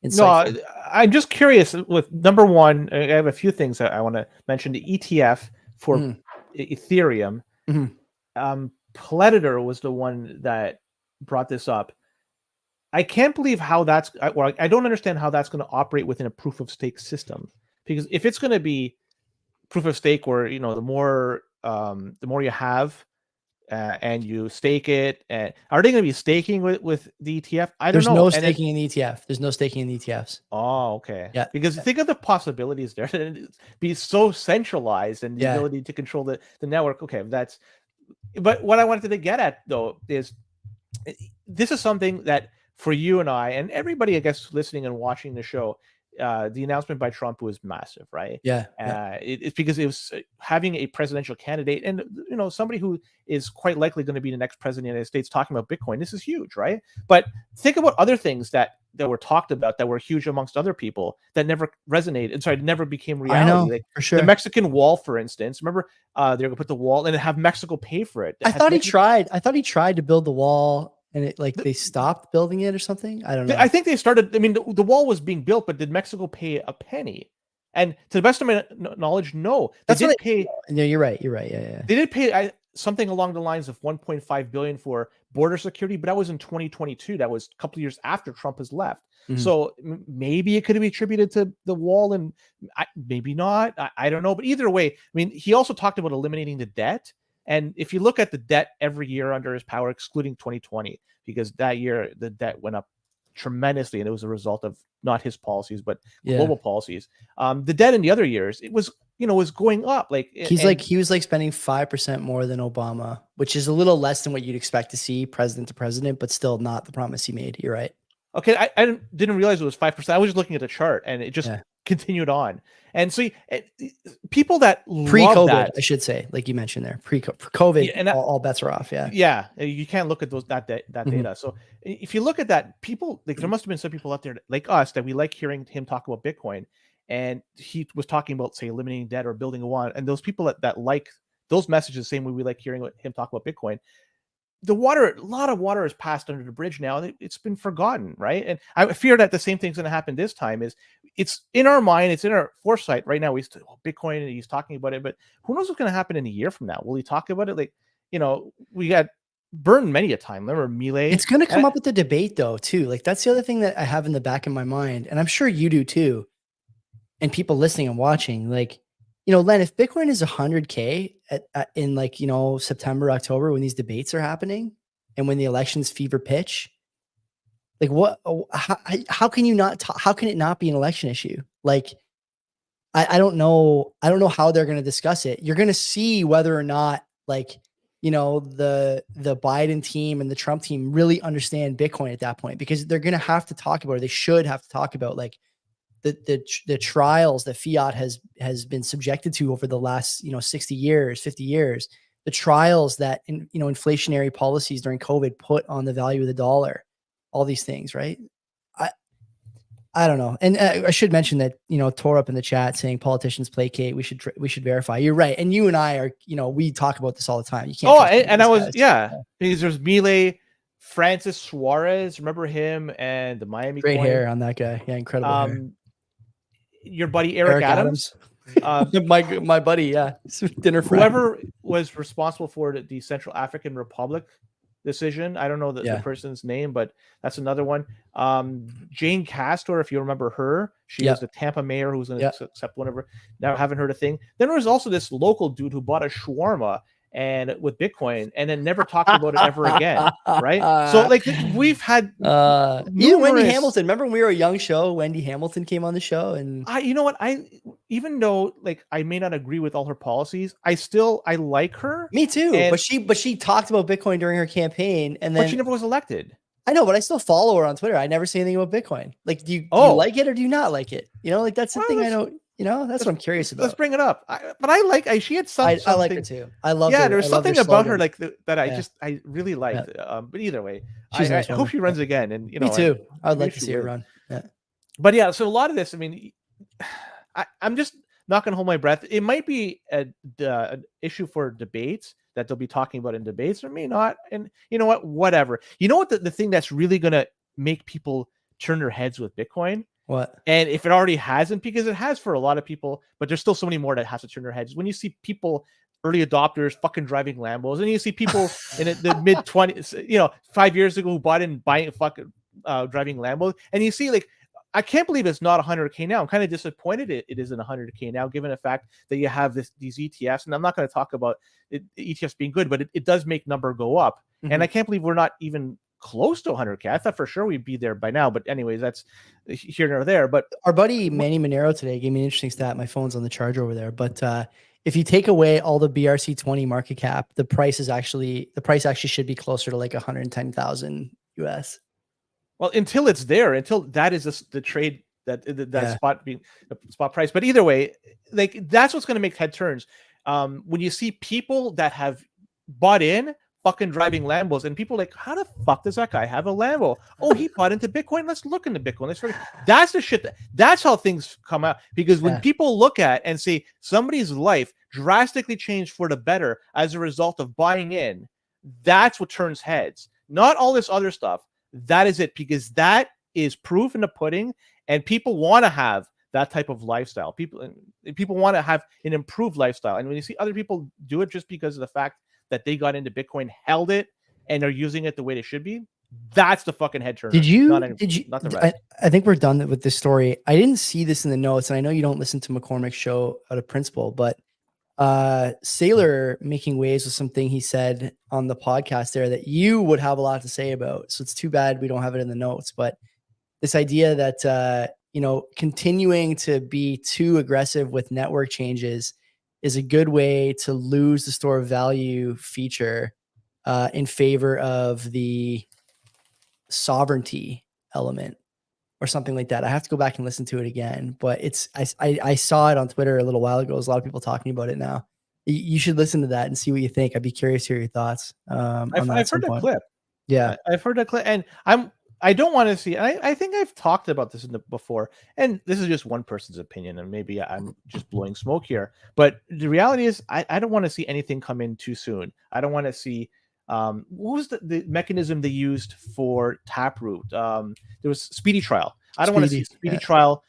insightful. No, I'm just curious. With number one, I have a few things that I want to mention. The ETF for Ethereum, Predator was the one that brought this up. I can't believe how I don't understand how that's going to operate within a proof of stake system, because if it's going to be proof of stake where, the more you have, and you stake it, and are they going to be staking with the ETF? I don't know. There's no staking in the ETF. There's no staking in the ETFs. Oh, okay. Yeah. Because think of the possibilities there. It'd be so centralized, and the ability to control the network. Okay, but what I wanted to get at, though, is this is something that for you and I and everybody, I guess, listening and watching the show, the announcement by Trump was massive, right? Yeah. It's because it was having a presidential candidate and, somebody who is quite likely going to be the next president of the United States talking about Bitcoin. This is huge, right? But think about other things that were talked about that were huge amongst other people that never resonated. Never became reality. I know, like for sure. The Mexican wall, for instance. Remember, they're going to put the wall and have Mexico pay for it. I thought he tried to build the wall. And they stopped building it or something. I don't know. I think they started. I mean, the wall was being built, but did Mexico pay a penny? And to the best of my knowledge, no. They did pay. No, you're right. You're right. Yeah. They did pay something along the lines of 1.5 billion for border security, but that was in 2022. That was a couple of years after Trump has left. Mm-hmm. So maybe it could be attributed to the wall, and maybe not. I don't know. But either way, I mean, he also talked about eliminating the debt. And if you look at the debt every year under his power, excluding 2020, because that year the debt went up tremendously, and it was a result of not his policies, but global policies. The debt in the other years, it was, was going up. Like he was spending 5% more than Obama, which is a little less than what you'd expect to see president to president, but still not the promise he made. You're right. Okay, I didn't realize it was 5%. I was just looking at the chart, and it just continued on. And so people that pre-COVID, I should say, like you mentioned there, pre-COVID, and all bets are off. Yeah, you can't look at that data. So if you look at that, people, like, there must have been some people out there like us that we like hearing him talk about Bitcoin, and he was talking about, say, eliminating debt or building a wall. And those people that like those messages the same way we like hearing him talk about Bitcoin. A lot of water has passed under the bridge now. It's been forgotten, right? And I fear that the same thing's going to happen this time. It's in our mind, it's in our foresight right now. We still Bitcoin, and he's talking about it, but who knows what's going to happen in a year from now? Will he talk about it? Like, we got burned many a time. Remember Milei? It's going to come up with the debate though, too. Like that's the other thing that I have in the back of my mind. And I'm sure you do too. And people listening and watching, like, Len, if Bitcoin is 100K in like, September, October, when these debates are happening and when the elections fever pitch, like how can you not, how can it not be an election issue? Like, I don't know. I don't know how they're going to discuss it. You're going to see whether or not like, the Biden team and the Trump team really understand Bitcoin at that point, because they're going to have to talk about it. They should have to talk about like the trials that fiat has been subjected to over the last, 60 years, 50 years, the trials that, inflationary policies during COVID put on the value of the dollar, all these things, right? I don't know. And I should mention that, tore up in the chat saying politicians placate. We should verify. You're right. And you and I are, we talk about this all the time. You can't. Oh, and I was, because there's Milei, Francis Suarez. Remember him and the Miami Great coin? Hair on that guy. Yeah. Incredible hair. Your buddy, Eric Adams. My buddy. Yeah. Dinner friend. Whoever was responsible for the Central African Republic decision. I don't know the person's name, but that's another one. Jane Castor, if you remember her, she was the Tampa mayor who was going to accept whatever. Now I haven't heard a thing. Then there was also this local dude who bought a shawarma and with Bitcoin and then never talked about it ever again. Right. So like we've had even Wendy Hamilton. Remember when we were a young show, Wendy Hamilton came on the show, and even though like I may not agree with all her policies, I like her. Me too. But she talked about Bitcoin during her campaign, and then but she never was elected. I know, but I still follow her on Twitter. I never say anything about Bitcoin. Like, do you like it or do you not like it? Like that's the thing I don't. That's what I'm curious about. Let's bring it up. She had something. I like her too. I love. Yeah, there was something about her like that. I really liked. Yeah. But either way, I hope she runs again. And me too. I'd like to see her run. Yeah. But yeah, so a lot of this. I mean, I'm just not going to hold my breath. It might be an issue for debates that they'll be talking about in debates, or may not. And you know what? Whatever. You know what? The thing that's really going to make people turn their heads with Bitcoin. What? And if it already hasn't, because it has for a lot of people, but there's still so many more that have to turn their heads. When you see people, early adopters, fucking driving Lambos, and you see people in the mid 20s, 5 years ago who buying fucking driving Lambos, and you see like, I can't believe it's not 100K now. I'm kind of disappointed it isn't 100K now, given the fact that you have these ETFs, and I'm not going to talk about ETFs being good, but it does make number go up, and I can't believe we're not even close to 100K. I thought for sure we'd be there by now, but anyways, that's here nor there. But our buddy Manny Monero today gave me an interesting stat. My phone's on the charger over there, but if you take away all the BRC20 market cap, the price actually should be closer to like 110,000 US. Well, until that is the trade that spot being the spot price. But either way, like that's what's going to make head turns. When you see people that have bought in fucking driving Lambos, and people like, how the fuck does that guy have a Lambo? Oh, he bought into Bitcoin. Let's look into Bitcoin. That's the shit. That's how things come out. Because when people look at and see somebody's life drastically changed for the better as a result of buying in, that's what turns heads. Not all this other stuff. That is it, because that is proof in the pudding, and people want to have that type of lifestyle. People want to have an improved lifestyle, and when you see other people do it just because of the fact that they got into Bitcoin, held it, and are using it the way they should be, that's the fucking head turner. Not the rest. I think we're done with this story. I didn't see this in the notes, and I know you don't listen to McCormick's show out of principle, but Sailor making waves with something he said on the podcast there that you would have a lot to say about. So it's too bad we don't have it in the notes, but this idea that, continuing to be too aggressive with network changes is a good way to lose the store of value feature in favor of the sovereignty element or something like that. I have to go back and listen to it again, but I saw it on Twitter a little while ago. There's a lot of people talking about it now. You should listen to that and see what you think. I'd be curious to hear your thoughts. I've heard that clip. Yeah, I've heard that clip, and I don't want to see. I think I've talked about this before, and this is just one person's opinion, and maybe I'm just blowing smoke here. But the reality is, I don't want to see anything come in too soon. I don't want to see. What was the mechanism they used for Taproot? There was speedy trial. I don't want to see speedy trial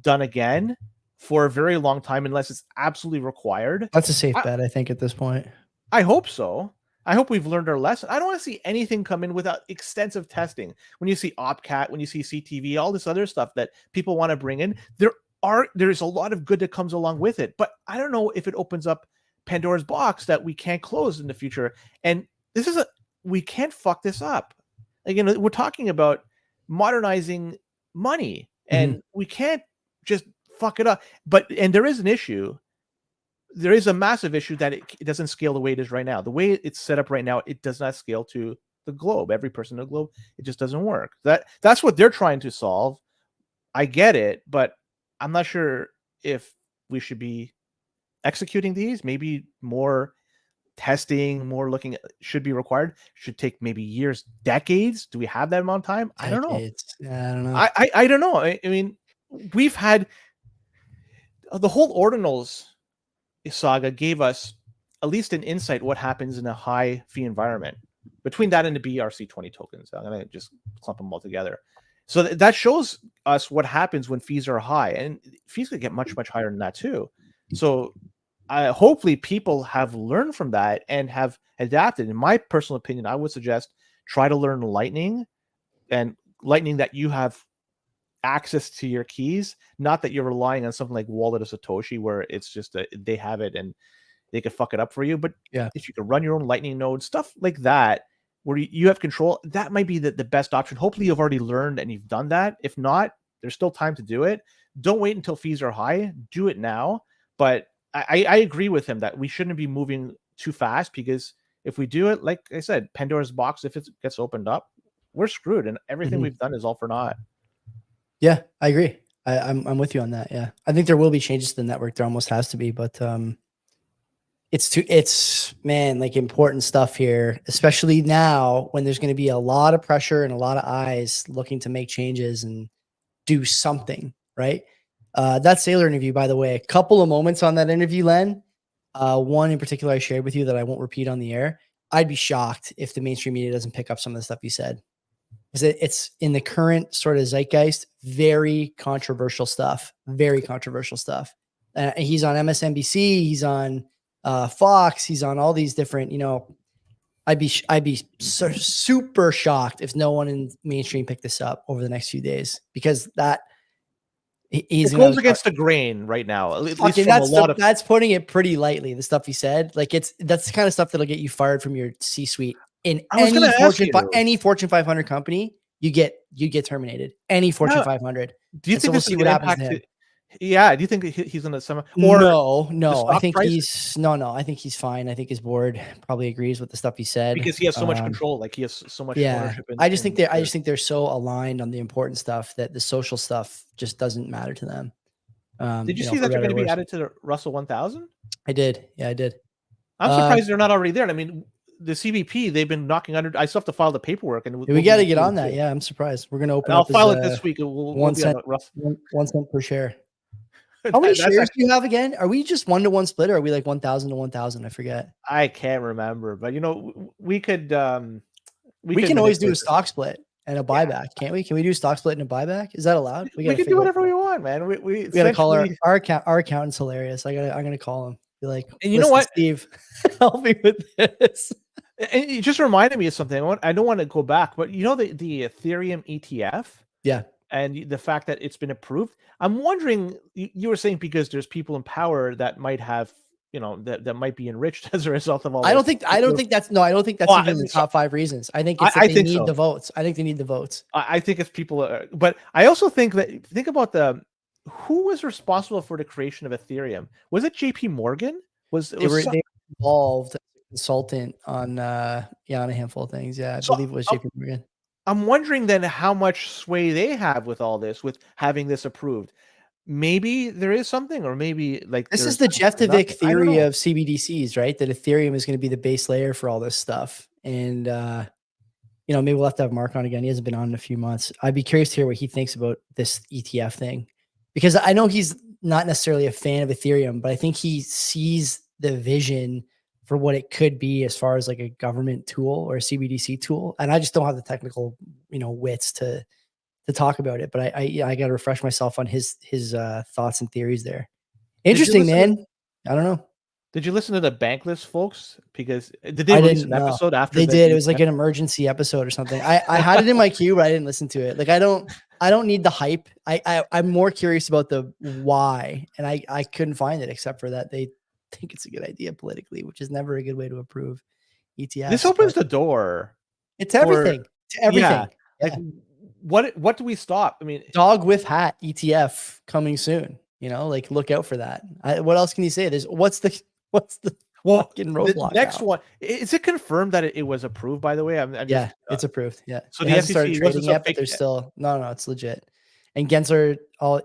done again for a very long time unless it's absolutely required. That's a safe bet, I think, at this point. I hope so. I hope we've learned our lesson. I don't want to see anything come in without extensive testing. When you see OpCat, when you see CTV, all this other stuff that people want to bring in, there's a lot of good that comes along with it. But I don't know if it opens up Pandora's box that we can't close in the future. And we can't fuck this up. Again, we're talking about modernizing money, and we can't just fuck it up. And there is an issue. There is a massive issue that it doesn't scale the way it is right now. The way it's set up right now, it does not scale to the globe. Every person in the globe, it just doesn't work. That's what they're trying to solve. I get it, but I'm not sure if we should be executing these. Maybe more testing, more looking should be required. Should take maybe years, decades. Do we have that amount of time? I don't know. Yeah, I don't know. I don't know. I mean, we've had the whole ordinals saga gave us at least an insight what happens in a high fee environment. Between that and the BRC20 tokens, I'm gonna just clump them all together. So that shows us what happens when fees are high, and fees could get much higher than that too. So hopefully people have learned from that and have adapted. In my personal opinion, I would suggest try to learn Lightning, and Lightning that you have access to your keys, not that you're relying on something like Wallet of Satoshi where it's just they have it and they could fuck it up for you. But if you could run your own Lightning node, stuff like that, where you have control, that might be the best option. Hopefully you've already learned and you've done that. If not, there's still time to do it. Don't wait until fees are high. Do it now. But I agree with him that we shouldn't be moving too fast, because if we do it, like I said, Pandora's box, if it gets opened up, we're screwed, and everything we've done is all for naught. Yeah, I agree. I'm with you on that. Yeah, I think there will be changes to the network. There almost has to be, but it's man, like important stuff here, especially now when there's going to be a lot of pressure and a lot of eyes looking to make changes and do something, right? That Sailor interview, by the way, a couple of moments on that interview, Len. One in particular I shared with you that I won't repeat on the air. I'd be shocked if the mainstream media doesn't pick up some of the stuff you said. It's in the current sort of zeitgeist, very controversial stuff. Very controversial stuff. He's on MSNBC. He's on Fox. He's on all these different. I'd be super shocked if no one in mainstream picked this up over the next few days, because it goes against the grain right now. At least that's putting it pretty lightly. The stuff he said, that's the kind of stuff that'll get you fired from your C-suite. In any Fortune 500 company, you get terminated. Any Fortune 500. Do you think we'll see what happens to him? Yeah. Do you think he's going to no? I think I think he's fine. I think his board probably agrees with the stuff he said, because he has so much control. Like he has so much ownership. I just think they're so aligned on the important stuff that the social stuff just doesn't matter to them. Did you see that they're going to be added to the Russell 1000? I did. Yeah, I did. I'm surprised they're not already there. I mean, the CBP, they've been knocking under. I still have to file the paperwork, and we got to get on that. Yeah, I'm surprised. We're going to open. I'll file it this week. We'll 1 cent per share. How many shares do you have again? Are we just 1-to-1 split, or are we like 1,000 to 1,000? I forget. I can't remember, but we could. We can always do a stock split and a buyback, can't we? Can we do a stock split and a buyback? Is that allowed? We can do whatever we want, man. We got to call our accountant's hilarious. I'm gonna call him. Be like, and you know what, Steve, help me with this. And it just reminded me of something. I don't want to go back, but the Ethereum ETF. Yeah. And the fact that it's been approved, I'm wondering. You were saying because there's people in power that might have, that might be enriched as a result of all. I don't think that's even the top 5 reasons. I think it's they need the votes. I think they need the votes. I think it's people, but I also think about who was responsible for the creation of Ethereum. Was it JP Morgan? They were involved as a consultant on a handful of things. Yeah, I believe it was JP Morgan. I'm wondering then how much sway they have with all this, with having this approved. Maybe there is something, or maybe this is the Jeff Devick theory of CBDCs, right? That Ethereum is going to be the base layer for all this stuff. And, maybe we'll have to have Mark on again. He hasn't been on in a few months. I'd be curious to hear what he thinks about this ETF thing, because I know he's not necessarily a fan of Ethereum, but I think he sees the vision for what it could be as far as like a government tool or a CBDC tool. And I just don't have the technical, wits to talk about it, but I got to refresh myself on his thoughts and theories there. Interesting, man. I don't know. Did you listen to the Bankless folks? Because did they I release didn't an know. episode after They the did. It was like ETF? an emergency episode or something. I had it in my queue, but I didn't listen to it. Like I don't need the hype. I'm more curious about the why, and I couldn't find it except for that they think it's a good idea politically, which is never a good way to approve This ETFs. opens But the door it's for everything. It's yeah. everything. Like Yeah. what do we stop? I mean, Dog with hat ETF coming soon. You know, like look out for that. What else can you say? There's what's the well, fucking the roadblock next now? one is it confirmed that it was approved? By the way, I'm Yeah, just it's approved. Yeah. so It the hasn't started SEC wasn't trading some yet, but fake. there's still no, it's legit. And Gensler, all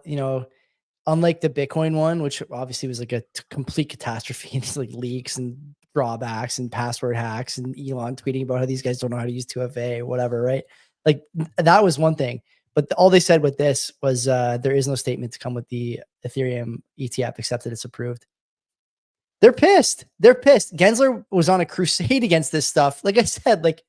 unlike the Bitcoin one, which obviously was like a complete catastrophe, it's like leaks and drawbacks and password hacks and Elon tweeting about how these guys don't know how to use 2FA or whatever, right? Like that was one thing. But all they said with this was there is no statement to come with the Ethereum ETF except that it's approved. They're pissed. They're pissed. Gensler was on a crusade against this stuff. Like I said, like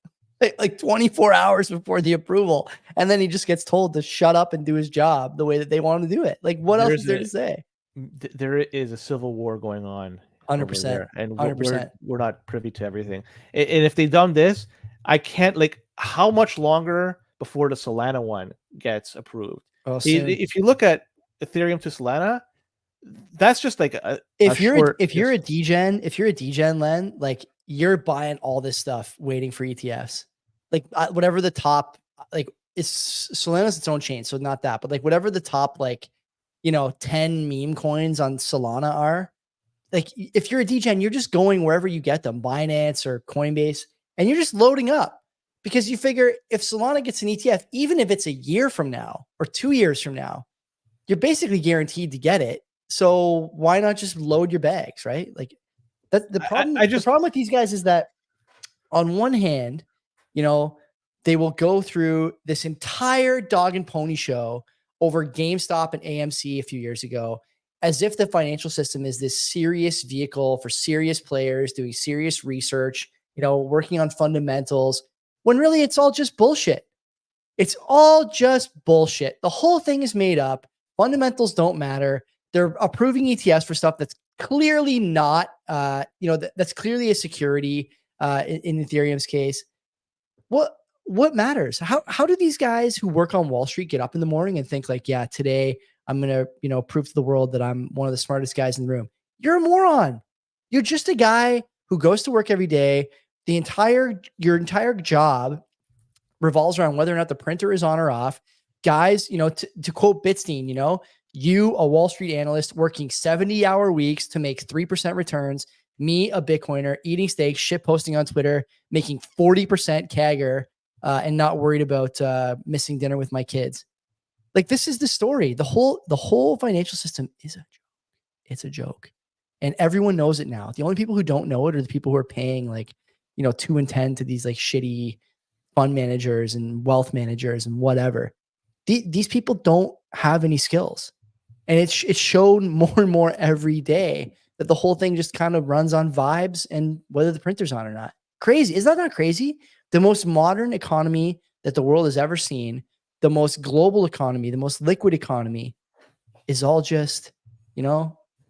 24 hours before the approval. And then he just gets told to shut up and do his job the way that they want him to do it. Like, what else is there to say? There is a civil war going on 100%, over there, and 100%. we're not privy to everything. And if they've done this, I can't like how much longer before the Solana one gets approved. Oh, soon. If you look at Ethereum to Solana, that's just like if you're a degen, Len, like you're buying all this stuff waiting for ETFs. Like whatever the top, like it's Solana's its own chain, so not that, but like whatever the top, like 10 meme coins on Solana are, like if you're a degen, you're just going wherever you get them, Binance or Coinbase, and you're just loading up because you figure if Solana gets an ETF, even if it's a year from now or 2 years from now, you're basically guaranteed to get it. So why not just load your bags, right? Like that's the problem. The problem with these guys is that on one hand, they will go through this entire dog and pony show over GameStop and AMC a few years ago, as if the financial system is this serious vehicle for serious players doing serious research, working on fundamentals, when really it's all just bullshit. It's all just bullshit. The whole thing is made up. Fundamentals don't matter. They're approving ETFs for stuff that's clearly not, that's clearly a security in Ethereum's case. What matters? How do these guys who work on Wall Street get up in the morning and think like, yeah, today I'm going to, prove to the world that I'm one of the smartest guys in the room? You're a moron. You're just a guy who goes to work every day. Your entire job revolves around whether or not the printer is on or off. Guys, to quote Bitstein, you, a Wall Street analyst working 70-hour weeks to make 3% returns, me, a Bitcoiner, eating steak, shit posting on Twitter, making 40% CAGR, and not worried about missing dinner with my kids. Like, this is the story. The whole financial system is a joke. It's a joke. And everyone knows it now. The only people who don't know it are the people who are paying 2 and 10 to these shitty fund managers and wealth managers and whatever. These people don't have any skills. And it's shown more and more every day that the whole thing just kind of runs on vibes and whether the printer's on or not. Crazy. Is that not crazy? The most modern economy that the world has ever seen, the most global economy, the most liquid economy is all just,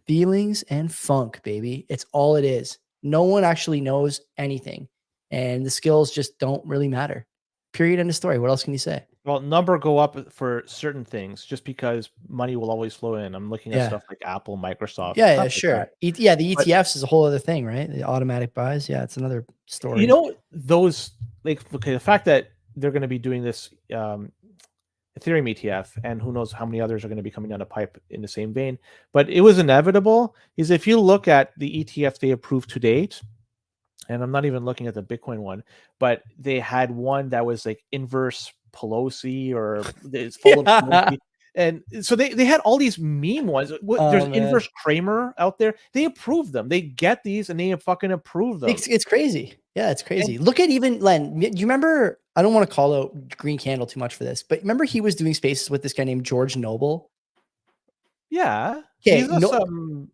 feelings and funk, baby. It's all it is. No one actually knows anything. And the skills just don't really matter. Period. End of story. What else can you say? Well, number go up for certain things just because money will always flow in. I'm looking at stuff like Apple, Microsoft. Yeah, sure. The ETFs is a whole other thing, right? The automatic buys. Yeah, it's another story. Those the fact that they're going to be doing this Ethereum ETF, and who knows how many others are going to be coming down the pipe in the same vein. But it was inevitable. Is if you look at the ETF they approved to date, and I'm not even looking at the Bitcoin one, but they had one that was like inverse Pelosi or it's followed Pelosi. And so they had all these meme ones. There's inverse Kramer out there. They approve them. They get these and they fucking approve them. It's crazy. Yeah, it's crazy. Look at even Len. Do you remember? I don't want to call out Green Candle too much for this, but remember he was doing spaces with this guy named George Noble. Yeah. Okay.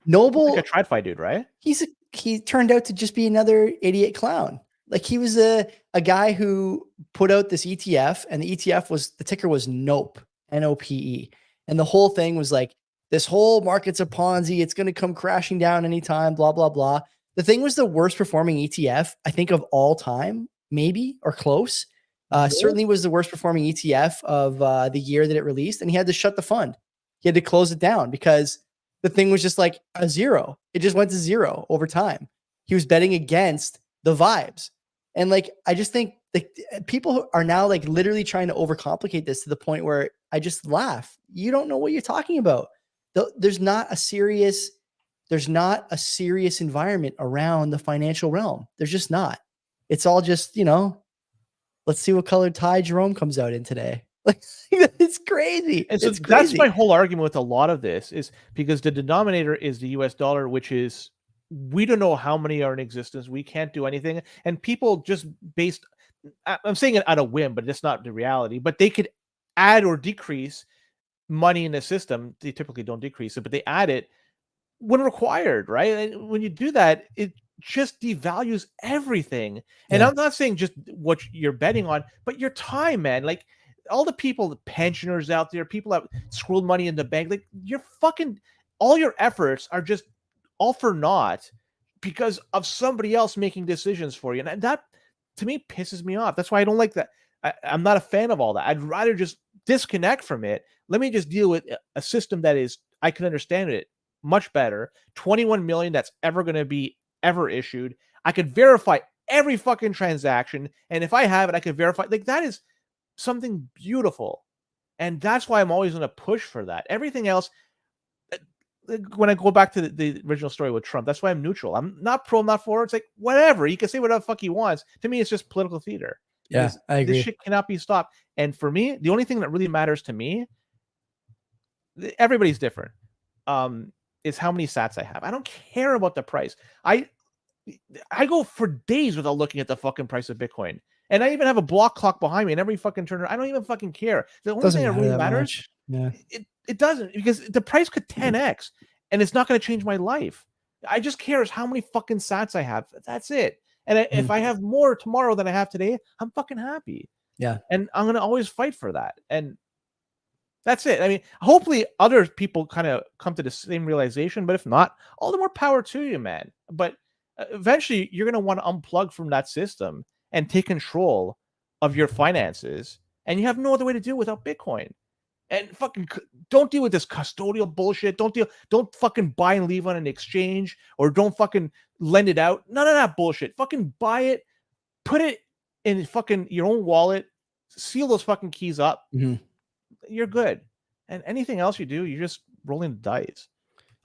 Noble, like a TradFi dude, right? He turned out to just be another idiot clown. Like he was a guy who put out this ETF, and the ETF the ticker was NOPE, NOPE. And the whole thing was like, this whole market's a Ponzi. It's going to come crashing down anytime, blah, blah, blah. The thing was the worst performing ETF, I think, of all time, maybe, or close. Certainly was the worst performing ETF of the year that it released. And he had to shut the fund. He had to close it down because the thing was just like a zero. It just went to zero over time. He was betting against the vibes. And like, I just think like people are now like literally trying to overcomplicate this to the point where I just laugh. You don't know what you're talking about. There's not a serious environment around the financial realm. There's just not. It's all just, let's see what color tie Jerome comes out in today. Like, it's crazy. And so that's my whole argument with a lot of this, is because the denominator is the US dollar, which is, we don't know how many are in existence. We can't do anything. And people just I'm saying it on a whim, but it's not the reality, but they could add or decrease money in the system. They typically don't decrease it, but they add it when required, right? And when you do that, it just devalues everything. And I'm not saying just what you're betting on, but your time, man. Like all the people, the pensioners out there, people that squirreled money in the bank, like all your efforts are just all for naught because of somebody else making decisions for you. And that, to me, pisses me off. That's why I don't like that. I'm not a fan of all that. I'd rather just disconnect from it. Let me just deal with a system that is, I can understand it much better. 21 million that's ever going to be ever issued. I could verify every fucking transaction. And if I have it, I could verify. Like, that is something beautiful. And that's why I'm always going to push for that. Everything else, when I go back to the original story with Trump, that's why I'm neutral. I'm not pro, not for. It's like, whatever. He can say whatever the fuck he wants. To me, it's just political theater. Yeah, I agree. This shit cannot be stopped. And for me, the only thing that really matters to me, everybody's different, is how many sats I have. I don't care about the price. I go for days without looking at the fucking price of Bitcoin. And I even have a block clock behind me, and every fucking turner, I don't even fucking care. The only thing that really matters, it doesn't, because the price could 10x, and it's not going to change my life. I just care is how many fucking sats I have. That's it. And if I have more tomorrow than I have today, I'm fucking happy. Yeah. And I'm going to always fight for that. And that's it. I mean, hopefully other people kind of come to the same realization, but if not, all the more power to you, man. But eventually you're going to want to unplug from that system and take control of your finances. And you have no other way to do it without Bitcoin. And fucking don't deal with this custodial bullshit. Don't fucking buy and leave on an exchange, or don't fucking lend it out. None of that bullshit. Fucking buy it, put it in fucking your own wallet, seal those fucking keys up. You're good. And anything else you do, you're just rolling the dice.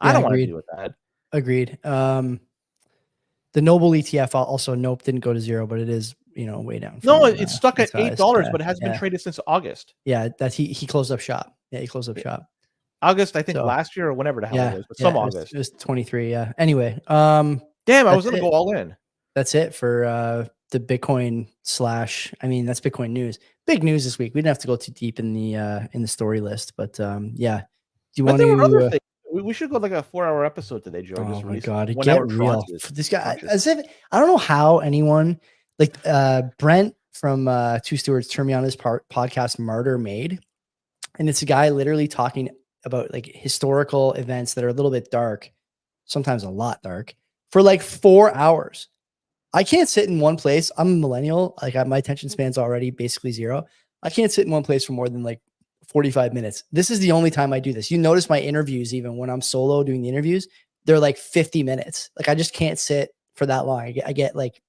Yeah, I don't want to deal with that. Agreed. The Noble ETF also, nope, didn't go to zero, but it is, way down. No, it's stuck at $8, but it hasn't been traded since August. Yeah, that he closed up shop. Yeah, he closed up shop. August, I think, last year or whenever the hell it was, but some August. It was 23. Yeah. Anyway, damn, I was gonna go all in. That's it for the Bitcoin / I mean, that's Bitcoin news. Big news this week. We didn't have to go too deep in the story list, but yeah. Do you want to? We should go like a 4-hour episode today, Joe. Oh my god, get real. This guy, as if I don't know how anyone like Brent from Two Stewards turned me on his podcast Martyr Made, and it's a guy literally talking about like historical events that are a little bit dark, sometimes a lot dark, for like 4 hours. I can't sit in one place. I'm a millennial. Like my attention span's already basically zero. I can't sit in one place for more than like 45 minutes. This is the only time I do this. You notice my interviews, even when I'm solo doing the interviews, they're like 50 minutes. Like I just can't sit for that long. I get like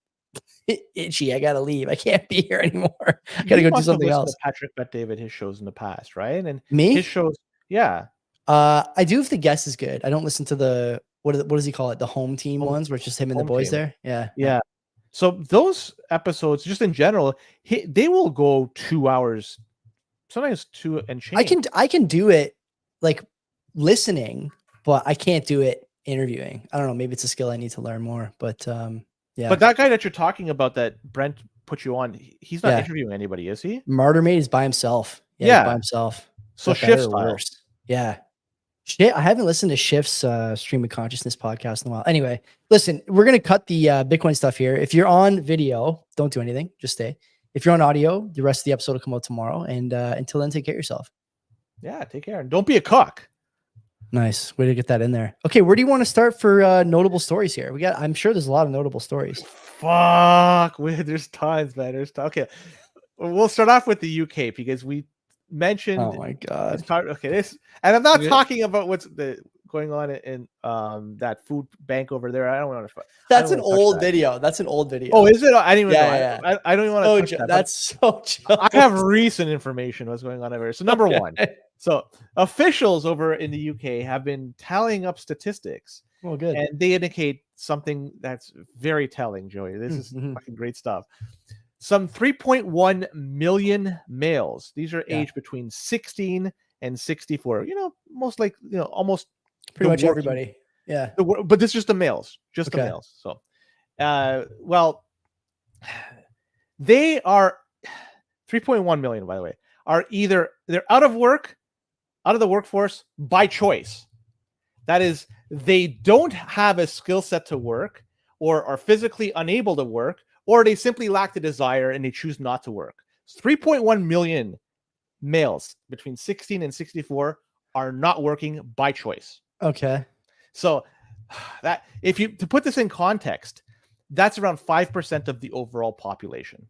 itchy. I got to leave. I can't be here anymore. I got to go do something else. Patrick Bet David, his shows in the past, right? And me, his shows. Yeah. I do if the guest is good. I don't listen to the, what does he call it? The home team ones where it's just him and the boys there. Yeah. Yeah. So those episodes, just in general, they will go 2 hours, sometimes 2 and change. I can do it like listening, but I can't do it interviewing. I don't know. Maybe it's a skill I need to learn more, but yeah. But that guy that you're talking about that Brent put you on, he's not interviewing anybody, is he? Martyr Made is by himself. Yeah. He's by himself. So Shift style. Yeah. Shit, I haven't listened to Shift's Stream of Consciousness podcast in a while. Anyway, listen, we're going to cut the Bitcoin stuff here. If you're on video, don't do anything. Just stay. If you're on audio, the rest of the episode will come out tomorrow. And until then, take care of yourself. Yeah, take care. And don't be a cuck. Nice way to get that in there. Okay, where do you want to start for notable stories here? I'm sure there's a lot of notable stories. Fuck, there's tons, man. Okay, we'll start off with the UK because we mentioned. Oh my god. And I'm not talking about what's going on in that food bank over there. I don't want to. That's an old video. That's an old video. Oh, is it? I didn't even know. Yeah. I don't even want to touch that. That's so I have recent information what's going on over here. So number one. So officials over in the UK have been tallying up statistics. Oh, good. And they indicate something that's very telling, Joey. This is fucking great stuff. Some 3.1 million males. These are aged between 16 and 64. Almost pretty much everybody. Yeah. But this is just the males. Just the males. So, well, they are 3.1 million, by the way, are either they're out of the workforce by choice. That is, they don't have a skill set to work, or are physically unable to work, or they simply lack the desire and they choose not to work. 3.1 million males between 16 and 64 are not working by choice. Okay. So that to put this in context, that's around 5% of the overall population.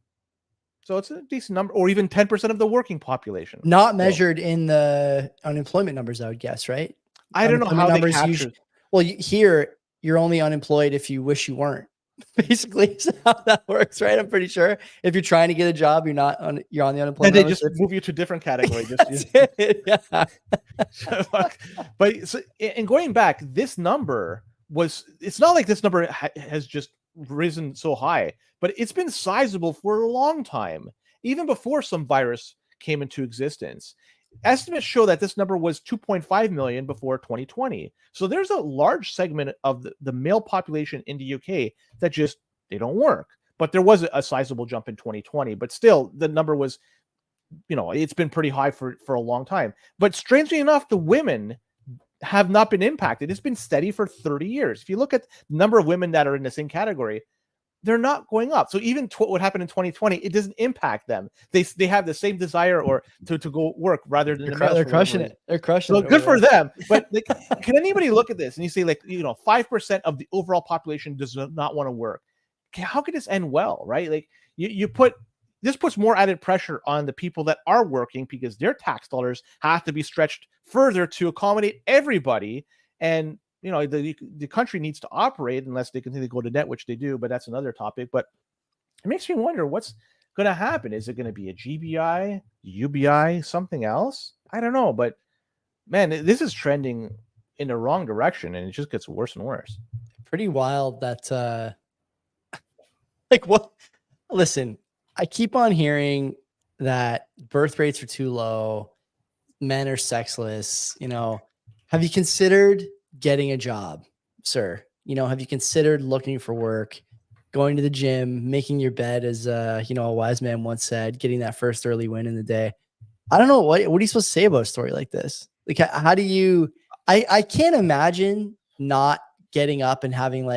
So it's a decent number, or even 10% of the working population. Not measured in the unemployment numbers, I would guess, right? I don't know how they capture. Here, you're only unemployed if you wish you weren't. Basically, is how that works, right? I'm pretty sure if you're trying to get a job, you're on the unemployment. And they just move you to a different category. But and going back, this number it's not like this number has just risen so high, but it's been sizable for a long time, even before some virus came into existence. Estimates show that this number was 2.5 million before 2020. So there's a large segment of the male population in the UK that they don't work. But there was a sizable jump in 2020. But still, the number was, it's been pretty high for a long time. But strangely enough, the women have not been impacted. It's been steady for 30 years. If you look at the number of women that are in the same category, they're not going up. So even what happened in 2020, it doesn't impact them. They have the same desire or to go work rather than they're crushing it. They're crushing it. So good for them. But can anybody look at this and you say 5% of the overall population does not want to work? How could this end well, right? Like this puts more added pressure on the people that are working because their tax dollars have to be stretched further to accommodate everybody. And the country needs to operate unless they continue to go to debt, which they do, but that's another topic. But it makes me wonder what's going to happen. Is it going to be a GBI, UBI, something else? I don't know. But man, this is trending in the wrong direction, and it just gets worse and worse. Pretty wild that, what? Listen, I keep on hearing that birth rates are too low. Men are sexless. Have you considered getting a job, sir? Have you considered looking for work, going to the gym, making your bed, as a wise man once said, getting that first early win in the day? I don't know. What are you supposed to say about a story like this? Like, how do you, I can't imagine not getting up and having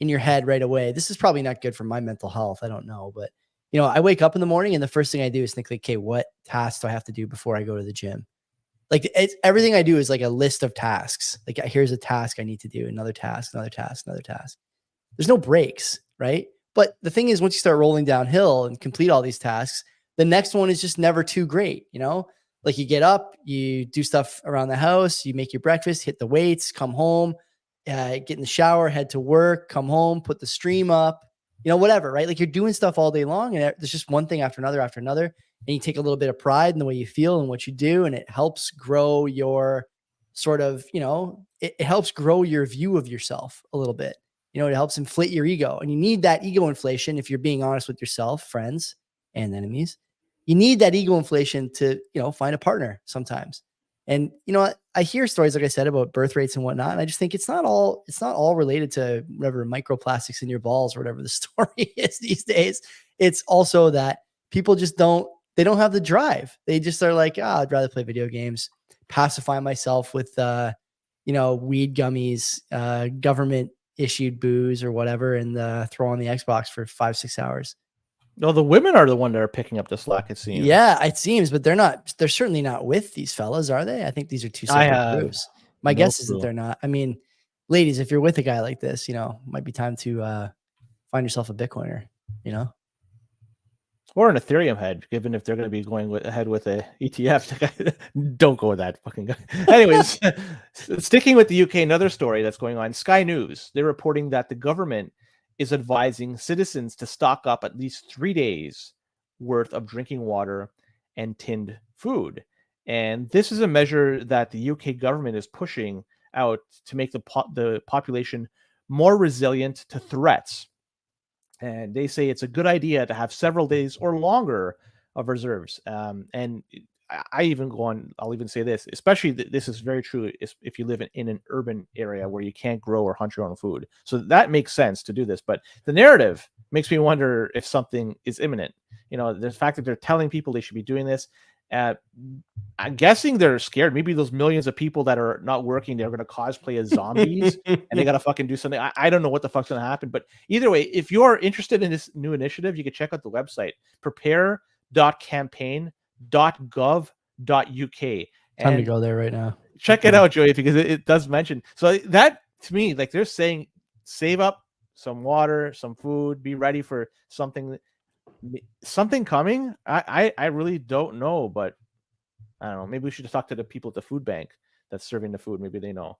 in your head right away, this is probably not good for my mental health. I don't know. But, I wake up in the morning and the first thing I do is think okay, what tasks do I have to do before I go to the gym? Everything I do is a list of tasks. Here's a task I need to do, another task, another task, another task. There's no breaks, right? But the thing is, once you start rolling downhill and complete all these tasks, the next one is just never too great. You get up, you do stuff around the house, you make your breakfast, hit the weights, come home, get in the shower, head to work, come home, put the stream up, whatever, right? You're doing stuff all day long and there's just one thing after another, and you take a little bit of pride in the way you feel and what you do. And it helps grow your sort of, it helps grow your view of yourself a little bit. It helps inflate your ego, and you need that ego inflation. If you're being honest with yourself, friends and enemies, you need that ego inflation to, find a partner sometimes. And, I hear stories, like I said, about birth rates and whatnot. And I just think it's not all related to whatever microplastics in your balls or whatever the story is these days. It's also that people just don't have the drive. They just are I'd rather play video games, pacify myself with, weed gummies, government issued booze or whatever, and throw on the Xbox for 5-6 hours. No, the women are the one that are picking up the slack, it seems. Yeah, it seems, but they're certainly not with these fellas, are they? I think these are two separate groups. My No guess is that clue. they're not. I mean, ladies, if you're with a guy like this, might be time to find yourself a Bitcoiner, Or an Ethereum head, given if they're going to be going ahead with a ETF. Don't go with that fucking guy. Anyways, sticking with the UK, another story that's going on. Sky News, they're reporting that the government is advising citizens to stock up at least 3 days worth of drinking water and tinned food. And this is a measure that the UK government is pushing out to make the population more resilient to threats. And they say it's a good idea to have several days or longer of reserves. And I even go on, I'll even say this, especially this is very true if you live in an urban area where you can't grow or hunt your own food. So that makes sense to do this. But the narrative makes me wonder if something is imminent. The fact that they're telling people they should be doing this, I'm guessing they're scared. Maybe those millions of people that are not working, they're going to cosplay as zombies and they got to fucking do something. I don't know what the fuck's going to happen. But either way, if you're interested in this new initiative, you can check out the website, prepare.campaign.gov.uk. Time to go there right now. Check it out, Joey, because it does mention. So that, to me, like they're saying, save up some water, some food, be ready for something coming. I really don't know, but I don't know. Maybe we should talk to the people at the food bank that's serving the food. Maybe they know.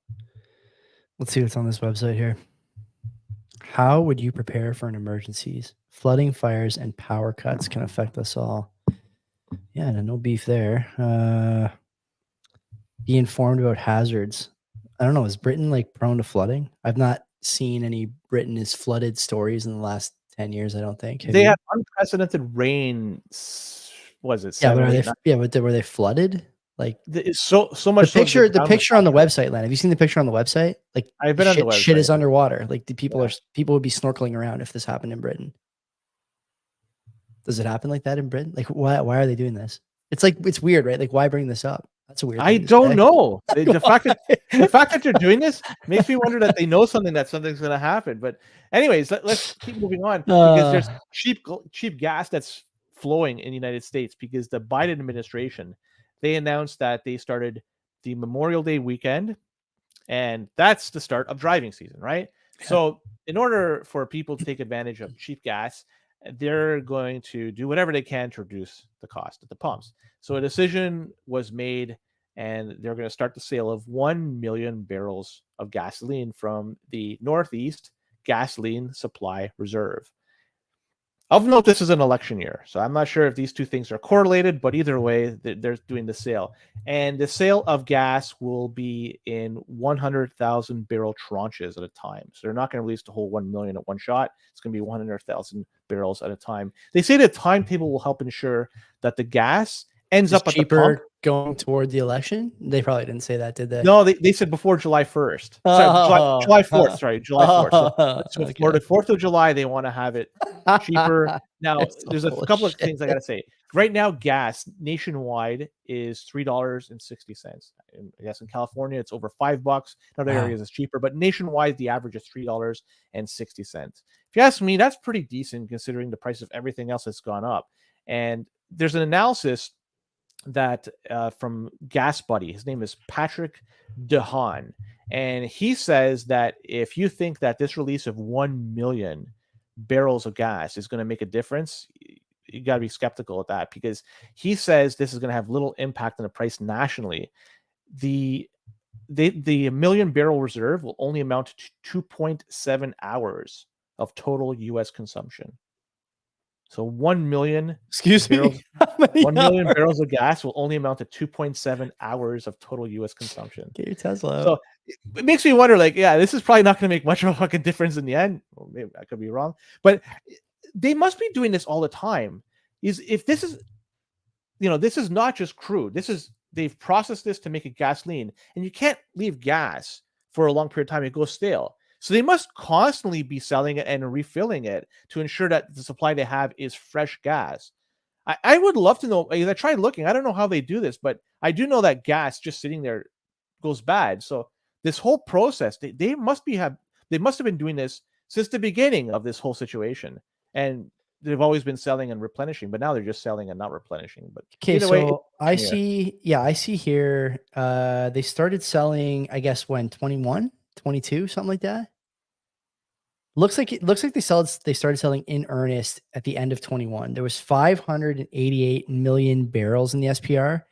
Let's see what's on this website here. How would you prepare for an emergencies? Flooding, fires, and power cuts can affect us all. Yeah, no beef there. Be informed about hazards. I don't know. Is Britain prone to flooding? I've not seen any Britain is flooded stories in the last 10 years. I don't think. They had unprecedented rain. Was it? Yeah, but were they flooded? It's so much. The picture on the website, Len. Have you seen the picture on the website? I've been on the website. Shit is underwater. The people would be snorkeling around if this happened in Britain. Does it happen like that in Britain? Why are they doing this? It's weird, right? Why bring this up? That's a weird. I don't know. The fact that they're doing this makes me wonder that they know something, that something's going to happen. But anyways, let's keep moving on, because there's cheap gas that's flowing in the United States, because the Biden administration, they announced that they started the Memorial Day weekend, and that's the start of driving season, right? Yeah. So in order for people to take advantage of cheap gas, they're going to do whatever they can to reduce the cost at the pumps. So a decision was made, and they're going to start the sale of 1 million barrels of gasoline from the Northeast Gasoline Supply Reserve. Of note, this is an election year, so I'm not sure if these two things are correlated, but either way, they're doing the sale. And the sale of gas will be in 100,000 barrel tranches at a time. So they're not going to release the whole 1 million at one shot. It's going to be 100,000 barrels at a time. They say the timetable will help ensure that the gas ends up at the pump going toward the election. They probably didn't say that, did they? No, they said before July 1st. Sorry, July 4th. Sorry, July 4th. So okay. For the 4th of July, they want to have it cheaper. Now, there's a couple of things I got to say. Right now, gas nationwide is $3.60. I guess in California, it's over $5. In other areas, it's cheaper, but nationwide, the average is $3.60. If you ask me, that's pretty decent considering the price of everything else that's gone up. And there's an analysis that from Gas Buddy. His name is Patrick DeHaan, and he says that if you think that this release of 1 million barrels of gas is going to make a difference, you got to be skeptical at that, because he says this is going to have little impact on the price nationally. The million barrel reserve will only amount to 2.7 hours of total U.S. consumption. So 1 million. Barrels, 1 million barrels of gas will only amount to 2.7 hours of total U.S. consumption. Get your Tesla. So it makes me wonder, this is probably not going to make much of a fucking difference in the end. Well, maybe I could be wrong, but they must be doing this all the time. If this is, this is not just crude. They've processed this to make it gasoline, and you can't leave gas for a long period of time. It goes stale. So they must constantly be selling it and refilling it to ensure that the supply they have is fresh gas. I would love to know. I tried looking. I don't know how they do this, but I do know that gas just sitting there goes bad. So this whole process, they must have been doing this since the beginning of this whole situation. And they've always been selling and replenishing, but now they're just selling and not replenishing. But Okay, either so way, I see here, they started selling, I guess, when 21, 22, something like that. Looks like they started selling in earnest at the end of 21. There was 588 million barrels in the SPR.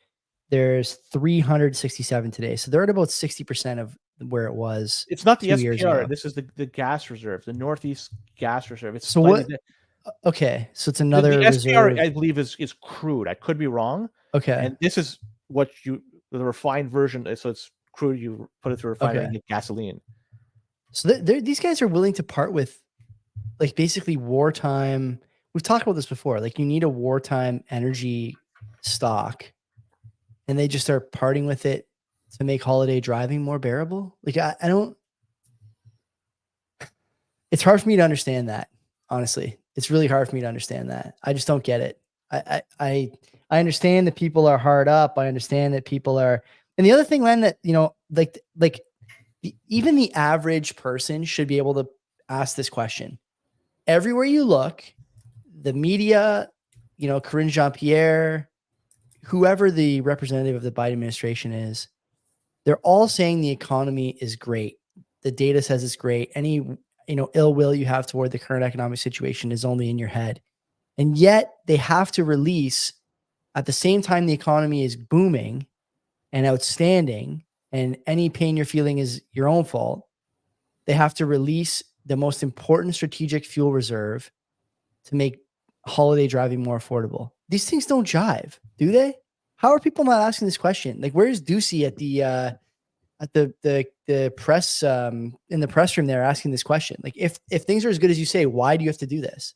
There's 367 today. So they're at about 60% of where it was. it's not the 2 years SPR. ago. This is the gas reserve, the Northeast gas reserve. It's So what? Okay, so it's another the SPR, reserve. I believe, is crude. I could be wrong. Okay, And this is what the refined version is. So it's crude. You put it through a refinery and get gasoline. So these guys are willing to part with, like, basically wartime. We've talked about this before. Like, you need a wartime energy stock, and they just start parting with it to make holiday driving more bearable. Like, I don't. It's hard for me to understand that. Honestly, it's really hard for me to understand that. I just don't get it. I understand that people are hard up. I understand that people are, and the other thing, Len, that, even the average person should be able to ask this question. Everywhere you look, the media, Karine Jean-Pierre, whoever the representative of the Biden administration is, they're all saying the economy is great. The data says it's great. Any ill will you have toward the current economic situation is only in your head. And yet they have to release, at the same time the economy is booming and outstanding, and any pain you're feeling is your own fault, they have to release the most important strategic fuel reserve to make holiday driving more affordable. These things don't jive, do they? How are people not asking this question? Like, where's Ducey at the press, in the press room there, asking this question? Like, if things are as good as you say, why do you have to do this?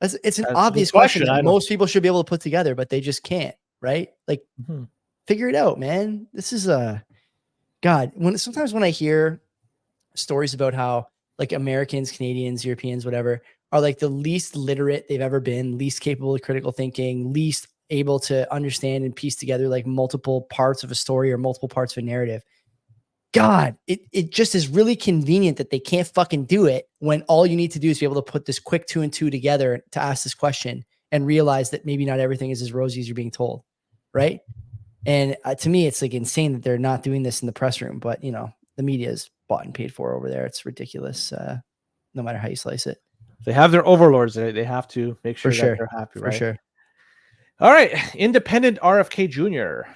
It's an obvious question that most people should be able to put together, but they just can't, right? Like, figure it out, man. This is God. Sometimes when I hear stories about how, like, Americans, Canadians, Europeans, whatever, are like the least literate they've ever been, least capable of critical thinking, least able to understand and piece together like multiple parts of a story or multiple parts of a narrative. God, it just is really convenient that they can't fucking do it, when all you need to do is be able to put this quick 2 and 2 together to ask this question and realize that maybe not everything is as rosy as you're being told, right? And to me, it's like insane that they're not doing this in the press room, but the media is bought and paid for over there. It's ridiculous, no matter how you slice it. They have their overlords. They have to make sure that they're happy, right? For sure. All right, independent RFK Jr.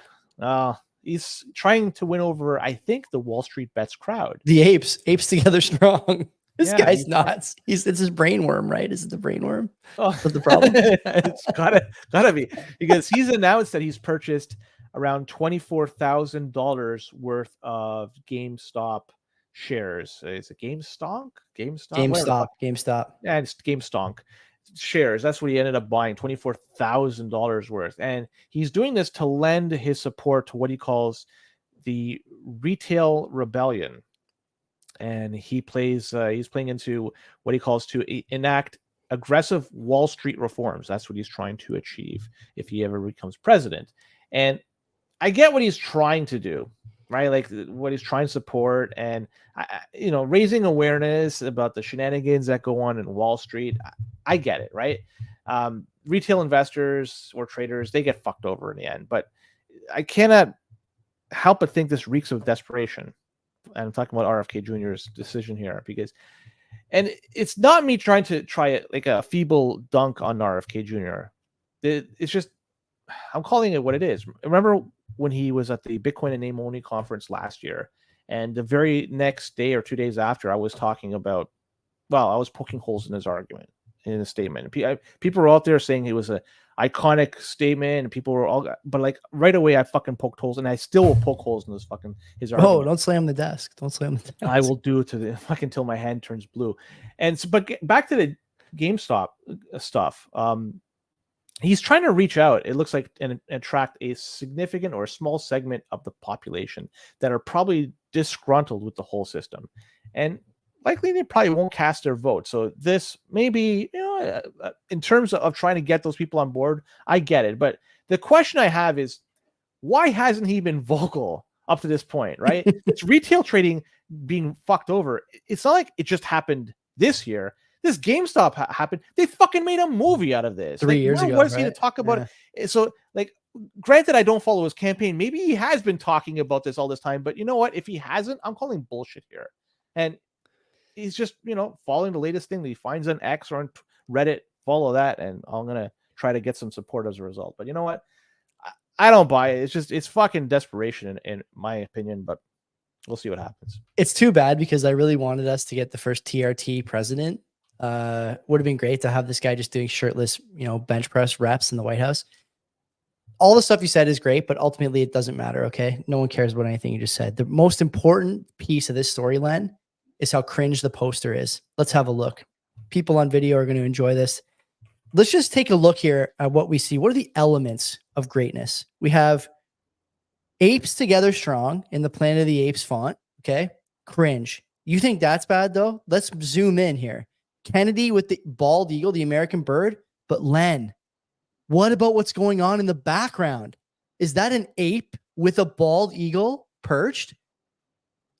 He's trying to win over, I think, the Wall Street Bets crowd. The apes together strong. This guy's nuts. It's his brainworm, right? Is it the brainworm? Oh, that's the problem. It's gotta be, because he's announced that he's purchased around $24,000 worth of GameStop shares. Is it GameStonk? GameStop. Yeah, it's GameStonk shares. That's what he ended up buying, $24,000 worth. And he's doing this to lend his support to what he calls the retail rebellion. And he's playing into what he calls to enact aggressive Wall Street reforms. That's what he's trying to achieve if he ever becomes president. And I get what he's trying to do, right? Like, what he's trying to support, and raising awareness about the shenanigans that go on in Wall Street. I get it, right? Retail investors or traders, they get fucked over in the end. But I cannot help but think this reeks of desperation. And I'm talking about RFK Jr.'s decision here, and it's not me trying to try it like a feeble dunk on RFK Jr. It's just, I'm calling it what it is. Remember when he was at the Bitcoin and Name Only conference last year, and the very next day or 2 days after, I was talking about, I was poking holes in his argument, in his statement. People were out there saying it was a iconic statement, and people were all, but like right away I fucking poked holes, and I still will poke holes in his argument. Oh, don't slam the desk. Don't slam the desk. I will do it to the fucking until my hand turns blue. And so, but back to the GameStop stuff. He's trying to reach out, it looks like, and attract a significant or a small segment of the population that are probably disgruntled with the whole system, and likely they probably won't cast their vote. So this may be, in terms of trying to get those people on board, I get it. But the question I have is, why hasn't he been vocal up to this point, right? It's retail trading being fucked over. It's not like it just happened this year. This GameStop happened. They fucking made a movie out of this 3 years ago. What is he to talk about it? So, like, granted, I don't follow his campaign. Maybe he has been talking about this all this time. But you know what? If he hasn't, I'm calling bullshit here. And he's just, following the latest thing that he finds on X or on Reddit. Follow that, and I'm gonna try to get some support as a result. But you know what? I don't buy it. It's fucking desperation in my opinion. But we'll see what happens. It's too bad because I really wanted us to get the first TRT president. Would have been great to have this guy just doing shirtless, bench press reps in the White House. All the stuff you said is great, but ultimately it doesn't matter. Okay. No one cares about anything you just said. The most important piece of this storyline is how cringe the poster is. Let's have a look. People on video are going to enjoy this. Let's just take a look here at what we see. What are the elements of greatness? We have apes together strong in the Planet of the Apes font. Okay. Cringe. You think that's bad though? Let's zoom in here. Kennedy with the bald eagle, the American bird. But Len, what about what's going on in the background? Is that an ape with a bald eagle perched?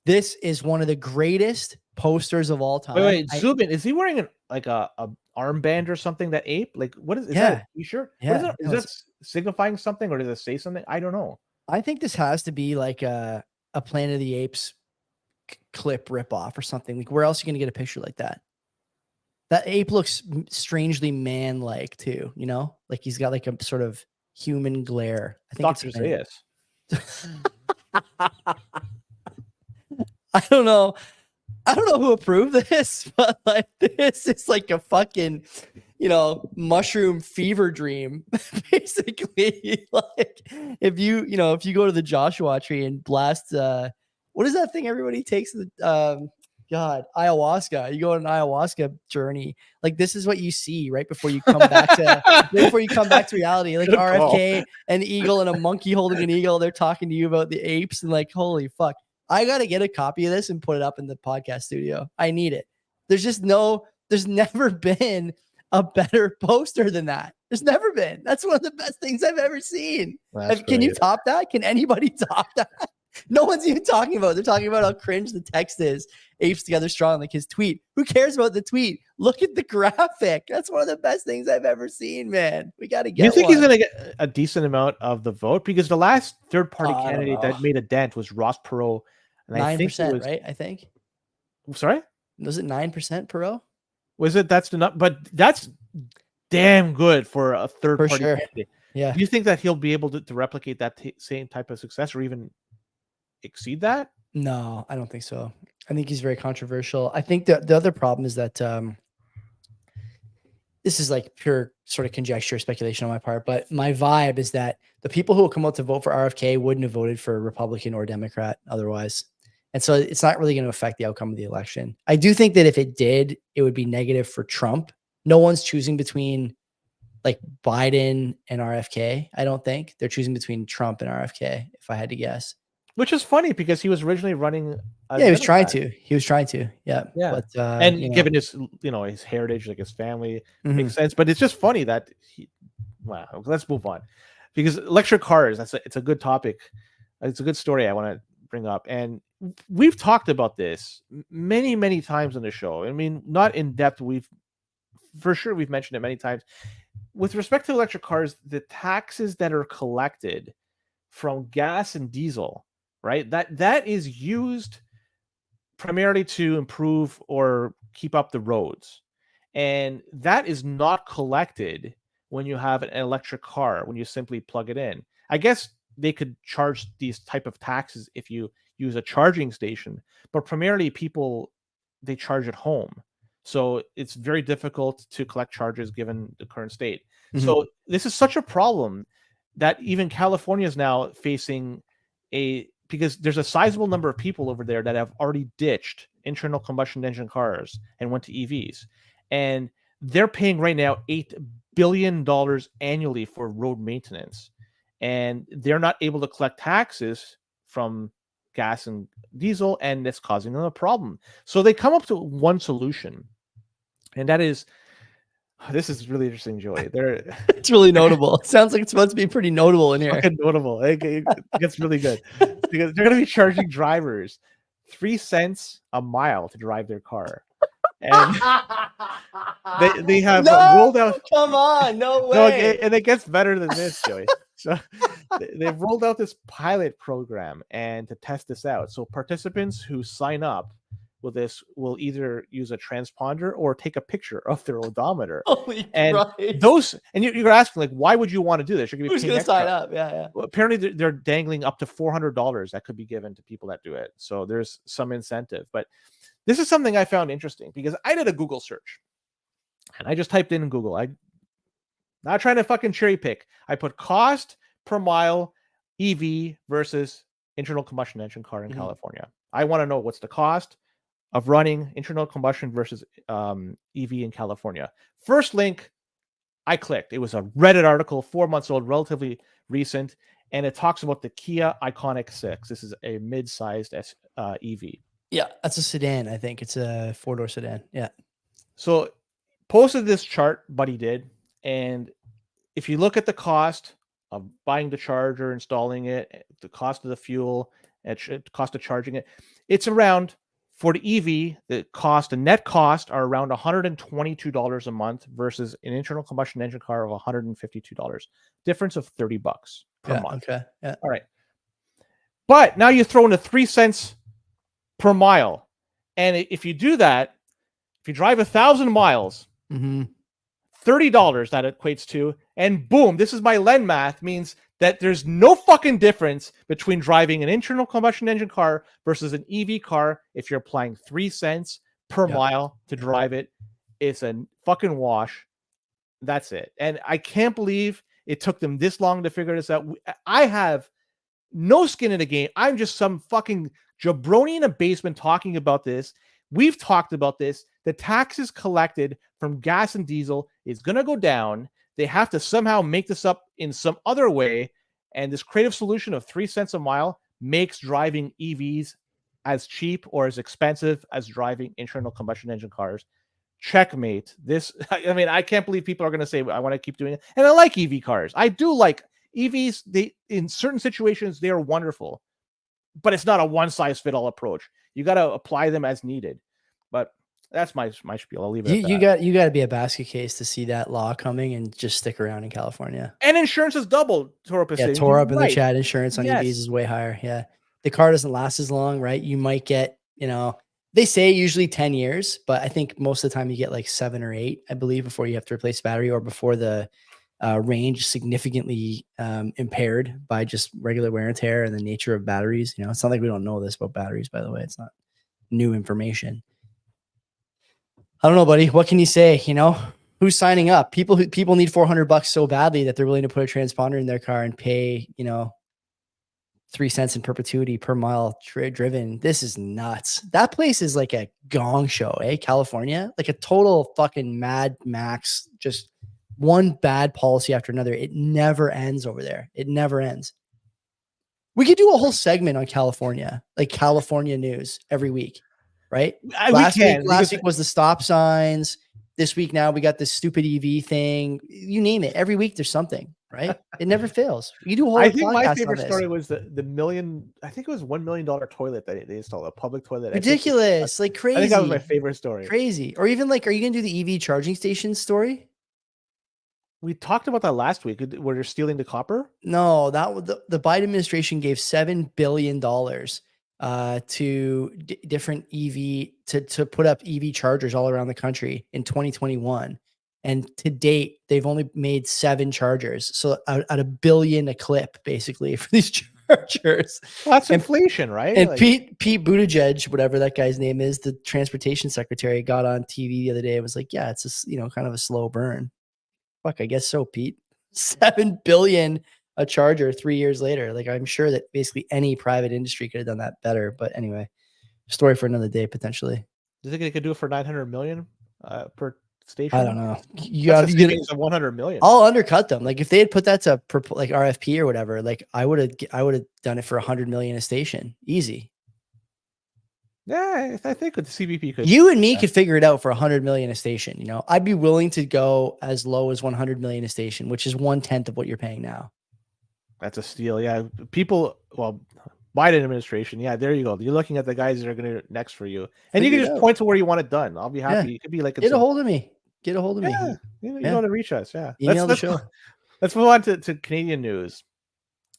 This is one of the greatest posters of all time. Wait, zoom in. Is he wearing a armband or something? That ape? Like, what is that? You sure? Yeah. Is that signifying something, or does it say something? I don't know. I think this has to be like a Planet of the Apes clip ripoff or something. Like, where else are you going to get a picture like that? That ape looks strangely man-like too, like he's got like a sort of human glare. I think Dr. Zayas. I don't know who approved this, but like this is like a fucking, mushroom fever dream. Basically, like if you go to the Joshua tree and blast, what is that thing everybody takes the ayahuasca. You go on an ayahuasca journey. Like this is what you see right before you come back to reality. Like RFK, an eagle and a monkey holding an eagle. They're talking to you about the apes and like, holy fuck. I got to get a copy of this and put it up in the podcast studio. I need it. There's never been a better poster than that. There's never been. That's one of the best things I've ever seen. Can you top that? Can anybody top that? No one's even talking about it. They're talking about how cringe the text is. Apes together strong, like his tweet. Who cares about the tweet? Look at the graphic. That's one of the best things I've ever seen, man. We got to get. You think he's going to get a decent amount of the vote? Because the last third-party candidate that made a dent was Ross Perot. 9%, right? I think. Sorry? Was it 9% Perot? Was it? That's enough, but that's damn good for a third-party candidate. Yeah. Do you think that he'll be able to replicate that same type of success or even exceed that? No, I don't think so. I think he's very controversial. I think the other problem is that this is like pure sort of conjecture, speculation on my part, but my vibe is that the people who will come out to vote for RFK wouldn't have voted for a Republican or Democrat otherwise. And so it's not really going to affect the outcome of the election. I do think that if it did, it would be negative for Trump. No one's choosing between like Biden and RFK. I don't think they're choosing between Trump and RFK, if I had to guess. Which is funny because he was originally running. He was trying to. Yeah. But, given his, his heritage, like his family, makes sense. But it's just funny that let's move on, because electric cars. It's a good topic. It's a good story I want to bring up, and we've talked about this many, many times on the show. I mean, not in depth. We've mentioned it many times. With respect to electric cars, the taxes that are collected from gas and diesel, right? That is used primarily to improve or keep up the roads. And that is not collected when you have an electric car, when you simply plug it in. I guess they could charge these type of taxes if you use a charging station, but primarily people, they charge at home. So it's very difficult to collect charges given the current state. So this is such a problem that even California is now facing because there's a sizable number of people over there that have already ditched internal combustion engine cars and went to EVs. And they're paying right now $8 billion annually for road maintenance. And they're not able to collect taxes from gas and diesel, and it's causing them a problem. So they come up to one solution, and that is, this is really interesting, Joey. It's really notable. It sounds like it's supposed to be pretty notable in here. Notable. It gets really good because they're going to be charging drivers 3 cents a mile to drive their car. and they have rolled out. Come on, no way. No, and it gets better than this, Joey. So they've rolled out this pilot program and to test this out. So participants who sign up with this will either use a transponder or take a picture of their odometer. Holy and Christ. those, and you're asking, like, why would you want to do this? You're going Who's going to sign up? Yeah. Well, apparently they're dangling up to $400 that could be given to people that do it. So there's some incentive. But this is something I found interesting because I did a Google search and I just typed in Google. I'm not trying to fucking cherry pick. I put cost per mile EV versus internal combustion engine car in California. I want to know what's the cost of running internal combustion versus EV in California. First link I clicked. It was a Reddit article, 4 months old, relatively recent, and it talks about the Kia Iconic 6. This is a mid-sized EV. Yeah, that's a sedan. I think it's a 4-door sedan. Yeah. So posted this chart, Buddy did, and if you look at the cost of buying the charger, installing it, the cost of the fuel, and cost of charging it, it's around, for the EV, the net cost are around $122 a month versus an internal combustion engine car of $152. Difference of $30 per month. Okay. Yeah. All right. But now you throw in the 3 cents per mile. And if you do that, if you drive 1,000 miles, $30 that equates to, and boom, this is my Len math, means that there's no fucking difference between driving an internal combustion engine car versus an EV car if you're applying 3 cents per mile to drive it. It's a fucking wash. That's it. And I can't believe it took them this long to figure this out. I have no skin in the game. I'm just some fucking jabroni in a basement talking about this. We've talked about this. The taxes collected from gas and diesel is going to go down. They have to somehow make this up in some other way. And this creative solution of 3 cents a mile makes driving EVs as cheap or as expensive as driving internal combustion engine cars. Checkmate. This, I mean, I can't believe people are going to say, I want to keep doing it. And I like EV cars. I do like EVs. They, in certain situations, they are wonderful, but it's not a one-size-fit-all approach. You got to apply them as needed. But that's my spiel. I'll leave it at that. You got to be a basket case to see that law coming and just stick around in California. And insurance is doubled. Tore up in the chat. Insurance on EVs is way higher. Yeah. The car doesn't last as long, right? You might get, they say usually 10 years, but I think most of the time you get like 7 or 8, I believe, before you have to replace battery or before the range significantly impaired by just regular wear and tear and the nature of batteries. It's not like we don't know this about batteries, by the way. It's not new information. I don't know, buddy. What can you say? Who's signing up? People need $400 so badly that they're willing to put a transponder in their car and pay, 3 cents in perpetuity per mile driven. This is nuts. That place is like a gong show, California, like a total fucking Mad Max, just one bad policy after another. It never ends over there. It never ends. We could do a whole segment on California, like California news every week. Right? Last week was the stop signs. This week now we got this stupid EV thing. You name it. Every week there's something, right? It never fails. You do a whole I think my favorite story was the million, I think it was $1 million toilet that they installed, a public toilet. Ridiculous. Like crazy. I think that was my favorite story. Crazy. Or even like, are you going to do the EV charging station story? We talked about that last week where they're stealing the copper. No, that was the Biden administration gave $7 billion to different EV to put up EV chargers all around the country in 2021. And to date, they've only made 7 chargers. So at $1 billion a clip, basically, for these chargers. Well, that's inflation, right? And Pete Buttigieg, whatever that guy's name is, the transportation secretary, got on TV the other day and was like, yeah, it's a, kind of a slow burn. Fuck, I guess so, Pete. $7 billion a charger 3 years later. Like, I'm sure that basically any private industry could have done that better. But anyway, story for another day, potentially. Do you think they could do it for $900 million per station? I don't know. You got to 100 million. I'll undercut them. Like, if they had put that to like RFP or whatever, like I would have done it for 100 million a station. Easy. Yeah, I think with the CBP could. You and me could figure it out for 100 million a station. I'd be willing to go as low as 100 million a station, which is 1/10 of what you're paying now. That's a steal. Yeah. People, well, Biden administration. Yeah, there you go. You're looking at the guys that are going to next for you, and you Figure can it just out. point to where you want it done. I'll be happy. Yeah. You could be like, Get a hold of me. Get a hold of me. yeah, you know how to reach us. Yeah, Email the show. Let's move on to Canadian news.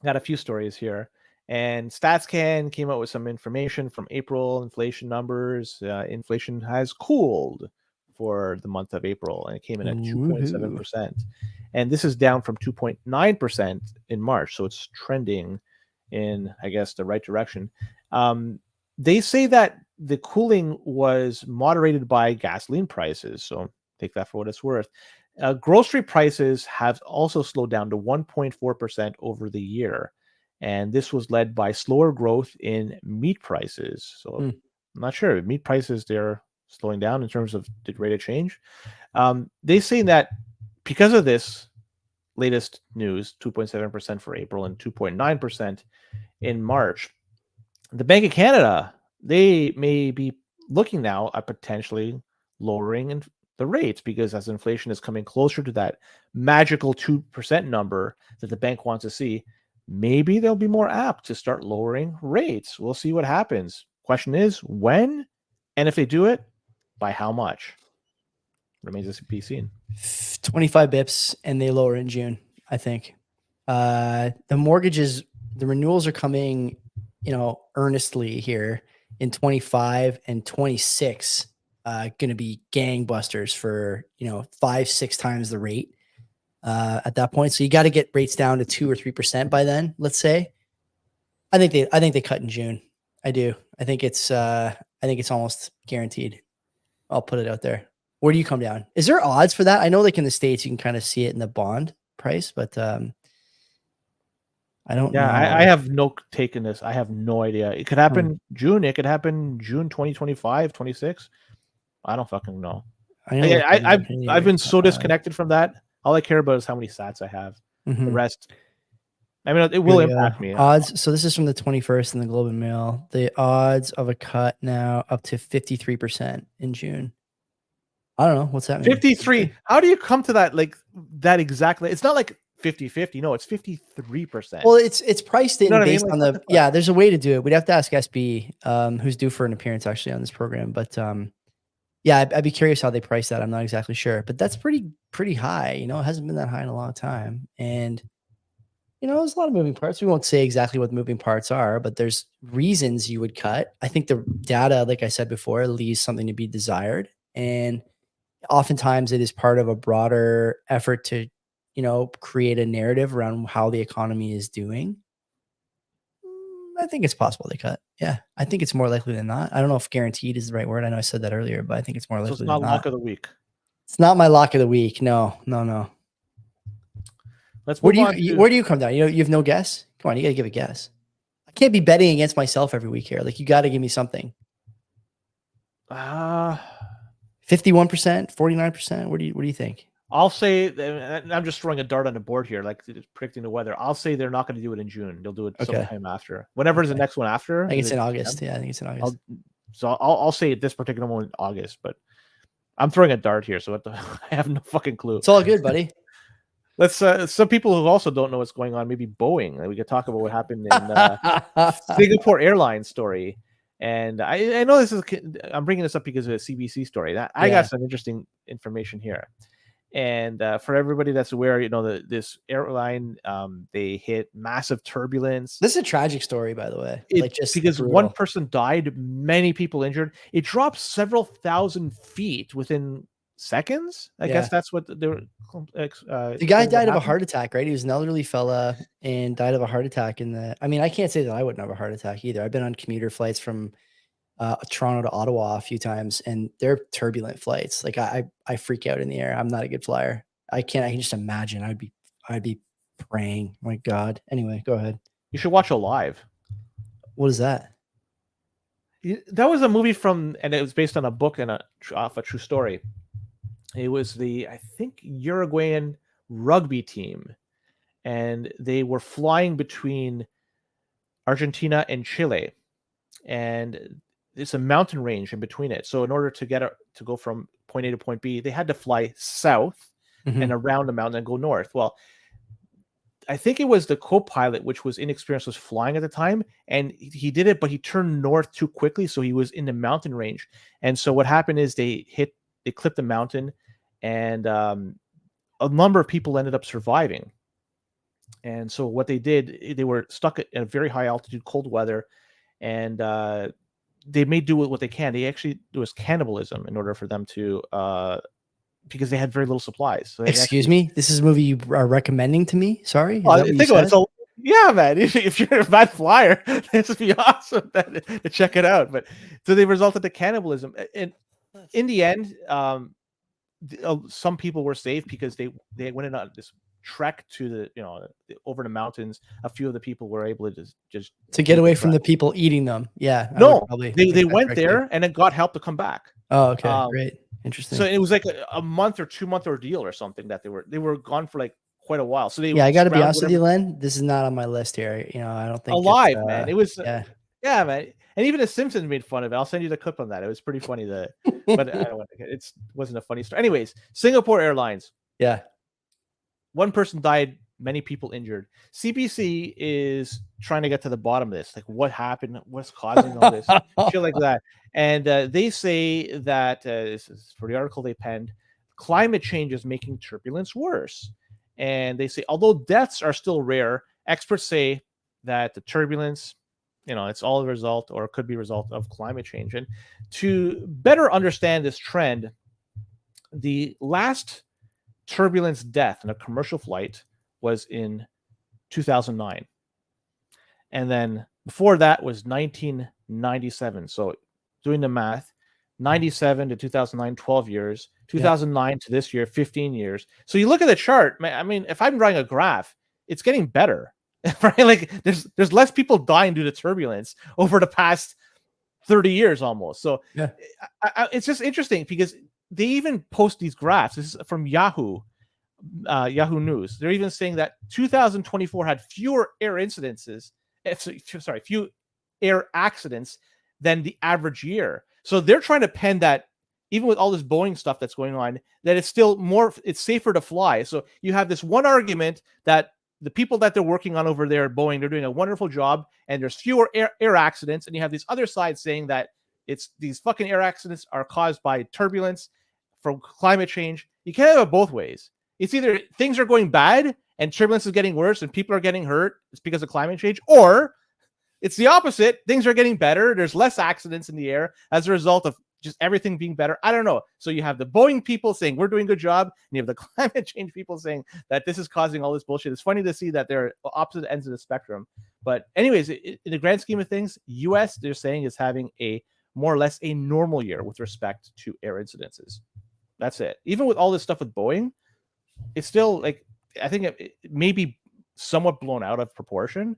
Got a few stories here, and StatsCan came out with some information from April inflation numbers. Inflation has cooled for the month of April, and it came in at 2.7%, and this is down from 2.9% in March. So it's trending in, I guess, the right direction. They say that the cooling was moderated by gasoline prices, so take that for what it's worth. Grocery prices have also slowed down to 1.4% over the year, and this was led by slower growth in meat prices. So I'm not sure. Meat prices, they're slowing down in terms of the rate of change. They say that because of this latest news, 2.7% for April and 2.9% in March, the Bank of Canada, they may be looking now at potentially lowering the rates, because as inflation is coming closer to that magical 2% number that the bank wants to see, maybe they'll be more apt to start lowering rates. We'll see what happens. Question is when, and if they do it, by how much? Remains to be seen. 25 bips, and they lower in June, I think. The mortgages, the renewals are coming, earnestly here in 25 and 26. Going to be gangbusters for 5-6 times the rate at that point. So you got to get rates down to 2 or 3% by then. Let's say. I think they cut in June. I do. I think it's almost guaranteed. I'll put it out there. Where do you come down? Is there odds for that? I know, like in the States, you can kind of see it in the bond price, but I don't know. I have no take in this. I have no idea. It could happen June. It could happen June 2025, 26. I don't fucking know. I've been so disconnected from that. All I care about is how many sats I have. The rest, I mean, it will impact me. Odds. So this is from the 21st in the Globe and Mail. The odds of a cut now up to 53% in June. I don't know. What's that mean? 53. How do you come to that? Like that exactly? It's not like 50-50. No, it's 53%. Well, it's priced in based on the there's a way to do it. We'd have to ask SB, who's due for an appearance actually on this program. But I'd be curious how they price that. I'm not exactly sure, but that's pretty high. It hasn't been that high in a long time, and there's a lot of moving parts. We won't say exactly what the moving parts are, but there's reasons you would cut. I think the data, like I said before, leaves something to be desired, and oftentimes it is part of a broader effort to create a narrative around how the economy is doing. I think it's possible they cut. Yeah. I think it's more likely than not. I don't know if guaranteed is the right word. I know I said that earlier, but I think it's more likely than not. It's not lock of the week. It's not my lock of the week. No. Where do you come down? You have no guess? Come on, you got to give a guess. I can't be betting against myself every week here. Like, you got to give me something. 51%, 49%. What do you think? I'll say, I'm just throwing a dart on the board here, like predicting the weather. I'll say they're not going to do it in June. They'll do it sometime after. Whenever is the next one after? I think it's in August. Yeah, I think it's in August. I'll say this particular one in August, but I'm throwing a dart here, so I have no fucking clue. It's all good, buddy. Let's some people who also don't know what's going on, maybe Boeing. We could talk about what happened in Singapore Airlines story. And I know I'm bringing this up because of a CBC story. I got some interesting information here. And for everybody that's aware, this airline, they hit massive turbulence. This is a tragic story, by the way. Because one person died, many people injured. It dropped several thousand feet within seconds. I guess that's what they were. The guy died of a heart attack, right? He was an elderly fella and died of a heart attack. I can't say that I wouldn't have a heart attack either. I've been on commuter flights from Toronto to Ottawa a few times, and they're turbulent flights. Like I freak out in the air. I'm not a good flyer. I can just imagine. I'd be praying. My God. Anyway, go ahead. You should watch Alive. What is that? That was a movie and it was based on a book and off a true story. It was I think Uruguayan rugby team, and they were flying between Argentina and Chile, and it's a mountain range in between it. So in order to go from point A to point B, they had to fly south and around the mountain and go north. Well, I think it was the co-pilot, which was inexperienced, was flying at the time, and he did it, but he turned north too quickly, so he was in the mountain range. And so what happened is they clipped the mountain, and a number of people ended up surviving. And so what they did, they were stuck at a very high altitude, cold weather, and they made do with what they can. There was cannibalism in order for them to because they had very little supplies. So excuse me, this is a movie you are recommending to me? Sorry, think about it. So yeah, man, if you're a bad flyer, this would be awesome to check it out. But so they resulted to cannibalism, and in the end, some people were saved because they went on this trek to the over the mountains. A few of the people were able to just to get away from the people eating them. Yeah, no, they went there and then got help to come back. Oh, okay, great. Interesting. So it was like a month or 2 month ordeal or something that they were gone for like quite a while. So I got to be honest with you, Len. This is not on my list here. I don't think alive, man. It was yeah, man. And even the Simpsons made fun of it. I'll send you the clip on that. It was pretty funny. But I don't want to. It wasn't a funny story. Anyways, Singapore Airlines. Yeah, one person died, many people injured. CBC is trying to get to the bottom of this. Like, what happened? What's causing all this? Shit like that. And they say that this is for the article they penned. Climate change is making turbulence worse. And they say, although deaths are still rare, experts say that the turbulence, it's all a result or could be a result of climate change. And to better understand this trend, the last turbulence death in a commercial flight was in 2009. And then before that was 1997. So doing the math, 97 to 2009, 12 years, 2009 to this year, 15 years. So you look at the chart, man, I mean, if I'm drawing a graph, it's getting better, right? Like there's less people dying due to turbulence over the past 30 years almost. So it's just interesting because they even post these graphs. This is from Yahoo News. They're even saying that 2024 had fewer air incidences, few air accidents than the average year. So they're trying to pen that even with all this Boeing stuff that's going on, that it's still it's safer to fly. So you have this one argument that the people that they're working on over there at Boeing, they're doing a wonderful job and there's fewer air accidents. And you have this other side saying that these fucking air accidents are caused by turbulence from climate change. You can't have it both ways. It's either things are going bad and turbulence is getting worse and people are getting hurt. It's because of climate change, or it's the opposite. Things are getting better. There's less accidents in the air as a result of just everything being better. I don't know. So you have the Boeing people saying we're doing a good job, and you have the climate change people saying that this is causing all this bullshit. It's funny to see that they're opposite ends of the spectrum. But anyways, in the grand scheme of things, US, they're saying, is having a more or less a normal year with respect to air incidences. That's it. Even with all this stuff with Boeing, it's still like, I think it may be somewhat blown out of proportion,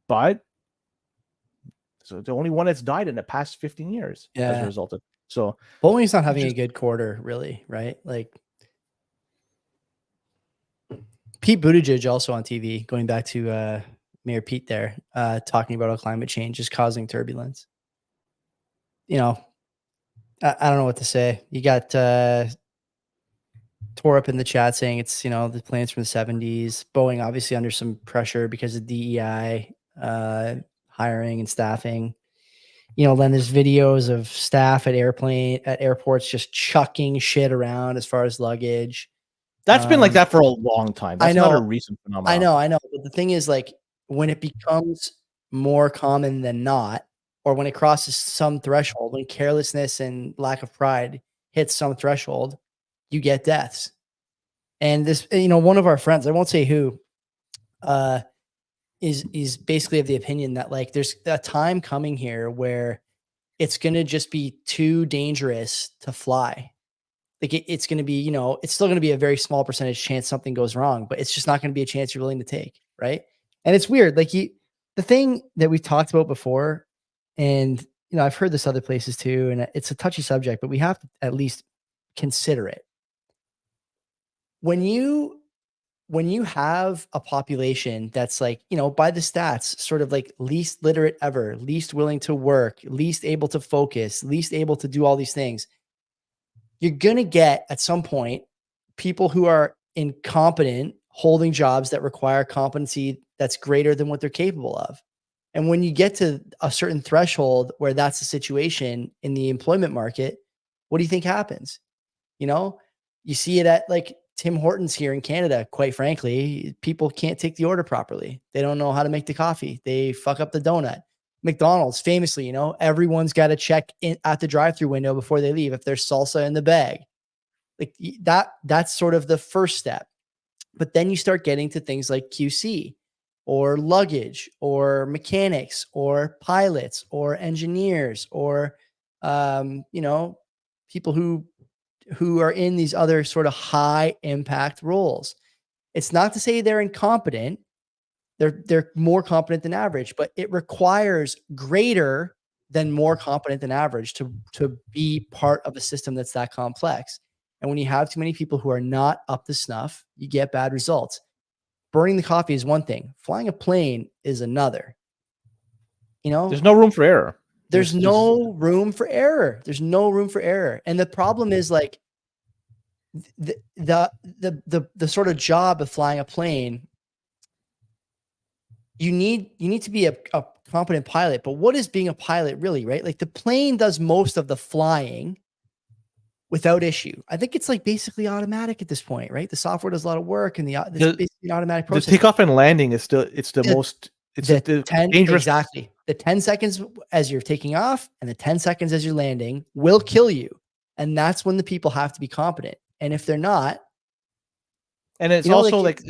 but so the only one that's died in the past 15 years as a result of. So Boeing's not having a good quarter, really, right? Like Pete Buttigieg also on TV, going back to Mayor Pete there, talking about how climate change is causing turbulence. I don't know what to say. You got tore up in the chat saying it's, the plans from the 70s. Boeing obviously under some pressure because of DEI, hiring and staffing. Then there's videos of staff at airports just chucking shit around as far as luggage. That's been like that for a long time. That's not a recent phenomenon. I know. But the thing is, like, when it becomes more common than not, or when it crosses some threshold, when carelessness and lack of pride hits some threshold, you get deaths. And this, one of our friends, I won't say who, is basically of the opinion that, like, there's a time coming here where it's going to just be too dangerous to fly. Like it's going to be, it's still going to be a very small percentage chance something goes wrong, but it's just not going to be a chance you're willing to take. Right. And it's weird. Like the thing that we've talked about before, and, I've heard this other places too, and it's a touchy subject, but we have to at least consider it. When you have a population that's like, by the stats, sort of like least literate ever, least willing to work, least able to focus, least able to do all these things, you're going to get at some point people who are incompetent, holding jobs that require competency that's greater than what they're capable of. And when you get to a certain threshold where that's the situation in the employment market, what do you think happens? You know, you see it at like Tim Hortons here in Canada. Quite frankly, people can't take the order properly. They don't know how to make the coffee. They fuck up the donut. McDonald's famously, everyone's got to check in at the drive-through window before they leave if there's salsa in the bag. Like that's sort of the first step. But then you start getting to things like QC or luggage or mechanics or pilots or engineers or, people who are in these other sort of high impact roles. It's not to say they're incompetent. They're more competent than average, but it requires greater than more competent than average to be part of a system that's that complex. And when you have too many people who are not up to snuff, you get bad results. Burning the coffee is one thing. Flying a plane is another. There's no room for error. There's no room for error. There's no room for error. And the problem is like the sort of job of flying a plane, you need to be a competent pilot. But what is being a pilot really, right? Like the plane does most of the flying without issue. I think it's like basically automatic at this point, right? The software does a lot of work, and it's basically an automatic process. The takeoff and landing is still the 10 dangerous. Exactly. The 10 seconds as you're taking off and the 10 seconds as you're landing will kill you. And that's when the people have to be competent. And if they're not, and it's also like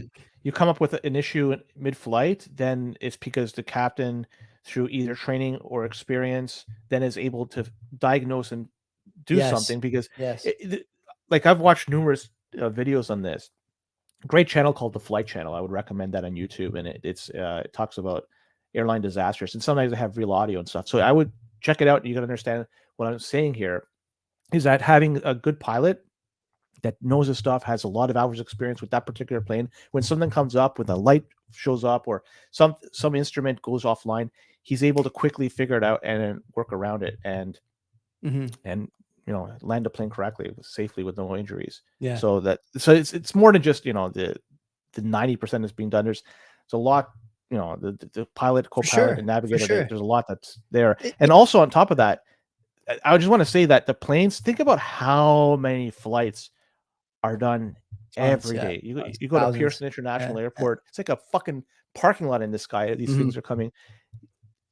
you come up with an issue mid-flight, then it's because the captain, through either training or experience, then is able to diagnose and do something. Because like I've watched numerous videos on this. Great channel called The Flight Channel. I would recommend that on YouTube, and it talks about airline disasters, and sometimes they have real audio and stuff. So I would check it out, and you can understand what I'm saying here is that having a good pilot that knows his stuff, has a lot of hours experience with that particular plane, when something comes up, when the light shows up or some instrument goes offline, he's able to quickly figure it out and work around it and land a plane correctly, safely, with no injuries. Yeah. So it's more than just the 90% is being done. There's a lot, the pilot, co-pilot, and navigator. There's a lot that's there. And also on top of that, I just want to say that the planes, think about how many flights are done every day. You go to Pearson International Airport. It's like a fucking parking lot in the sky. These things are coming.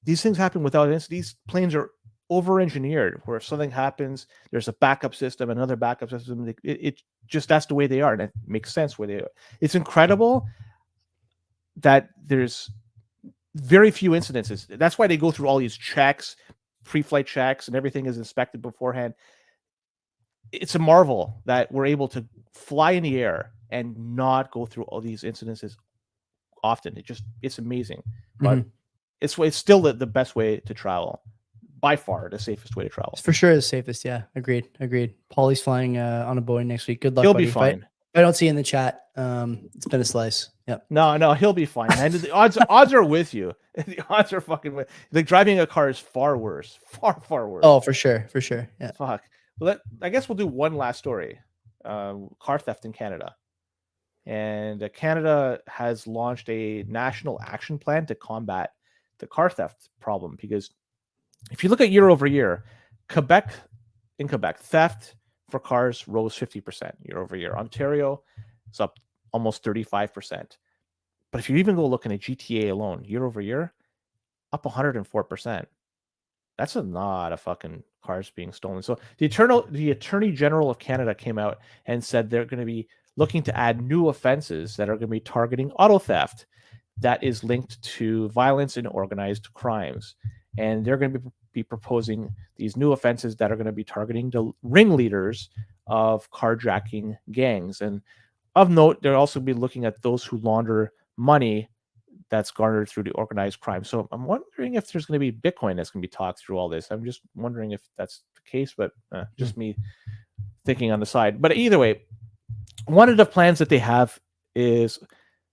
These things happen without incident. These planes are over-engineered, where if something happens, there's a backup system, another backup system. It just, that's the way they are, and it makes sense where they are. It's incredible that there's very few incidences. That's why they go through all these checks, pre-flight checks, and everything is inspected beforehand. It's a marvel that we're able to fly in the air and not go through all these incidences often. It's amazing. But it's still the best way to travel. By far, the safest way to travel. It's for sure the safest. Yeah, agreed. Paulie's flying on a Boeing next week. Good luck. He'll buddy. be fine. If I don't see you in the chat, it's been a slice. Yep. No, he'll be fine. And the odds are with you. The odds are fucking with. Like driving a car is far worse. Far worse. Oh, for sure. Yeah. Fuck. I guess we'll do one last story. Car theft in Canada. And Canada has launched a national action plan to combat the car theft problem, because if you look at year over year, Quebec, theft for cars rose 50% year over year. Ontario is up almost 35%. But if you even go look in a GTA alone, year over year, up 104%. That's a lot of fucking cars being stolen. So the Attorney General of Canada came out and said they're going to be looking to add new offenses that are going to be targeting auto theft that is linked to violence and organized crimes. And they're going to be proposing these new offenses that are going to be targeting the ringleaders of carjacking gangs. And of note, they'll also be looking at those who launder money that's garnered through the organized crime. So I'm wondering if there's going to be Bitcoin that's going to be talked through all this. I'm just wondering if that's the case, but just me thinking on the side. But either way, one of the plans that they have is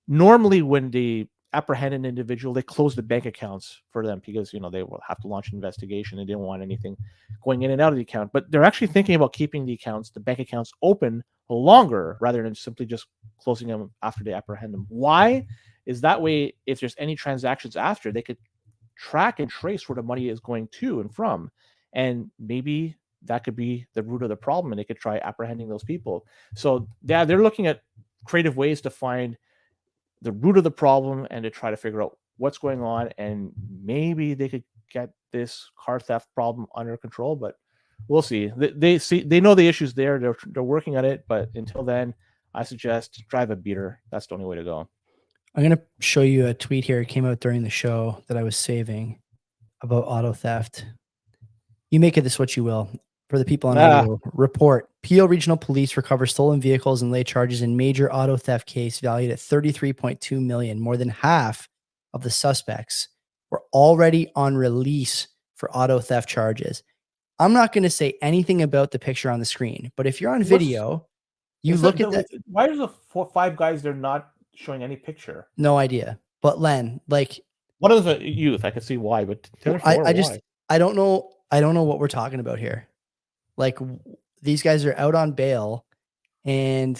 normally when they apprehend an individual, they close the bank accounts for them because they will have to launch an investigation. They didn't want anything going in and out of the account, but they're actually thinking about keeping the bank accounts open longer rather than simply just closing them after they apprehend them. Why? Is that way, if there's any transactions after, they could track and trace where the money is going to and from. And maybe that could be the root of the problem, and they could try apprehending those people. So yeah, they're looking at creative ways to find the root of the problem and to try to figure out what's going on, and maybe they could get this car theft problem under control. But we'll see. They know the issues there. They're working on it, but until then, I suggest drive a beater. That's the only way to go. I'm going to show you a tweet here. It came out during the show that I was saving about auto theft. You make of this what you will. For the people on audio, report. PO Regional Police recover stolen vehicles and lay charges in major auto theft case valued at $33.2 million. More than half of the suspects were already on release for auto theft charges. I'm not going to say anything about the picture on the screen, but if you're on video, you look at that. Why are the 5 guys there not showing any picture? No idea. But Len, like, one of the youth, I can see why, but I don't know what we're talking about here. Like, these guys are out on bail, and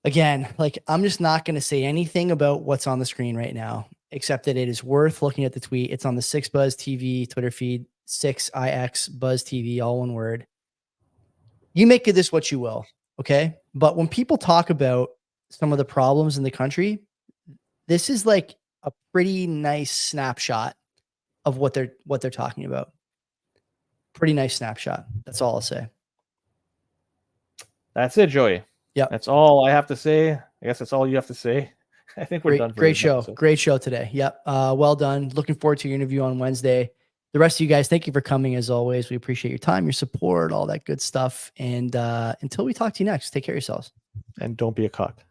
again, like, I'm just not going to say anything about what's on the screen right now, except that it is worth looking at the tweet. It's on the 6Buzz TV Twitter feed, 6ix Buzz TV, all one word. You make of this what you will, okay? But when people talk about some of the problems in the country, this is like a pretty nice snapshot of what they're talking about. Pretty nice snapshot. That's all I'll say. That's it, Joey. Yeah, that's all I have to say. I guess that's all you have to say. I think we're done. Great show. Great show today. Yep. Well done. Looking forward to your interview on Wednesday. The rest of you guys, thank you for coming as always. We appreciate your time, your support, all that good stuff. And until we talk to you next, take care of yourselves. And don't be a cock.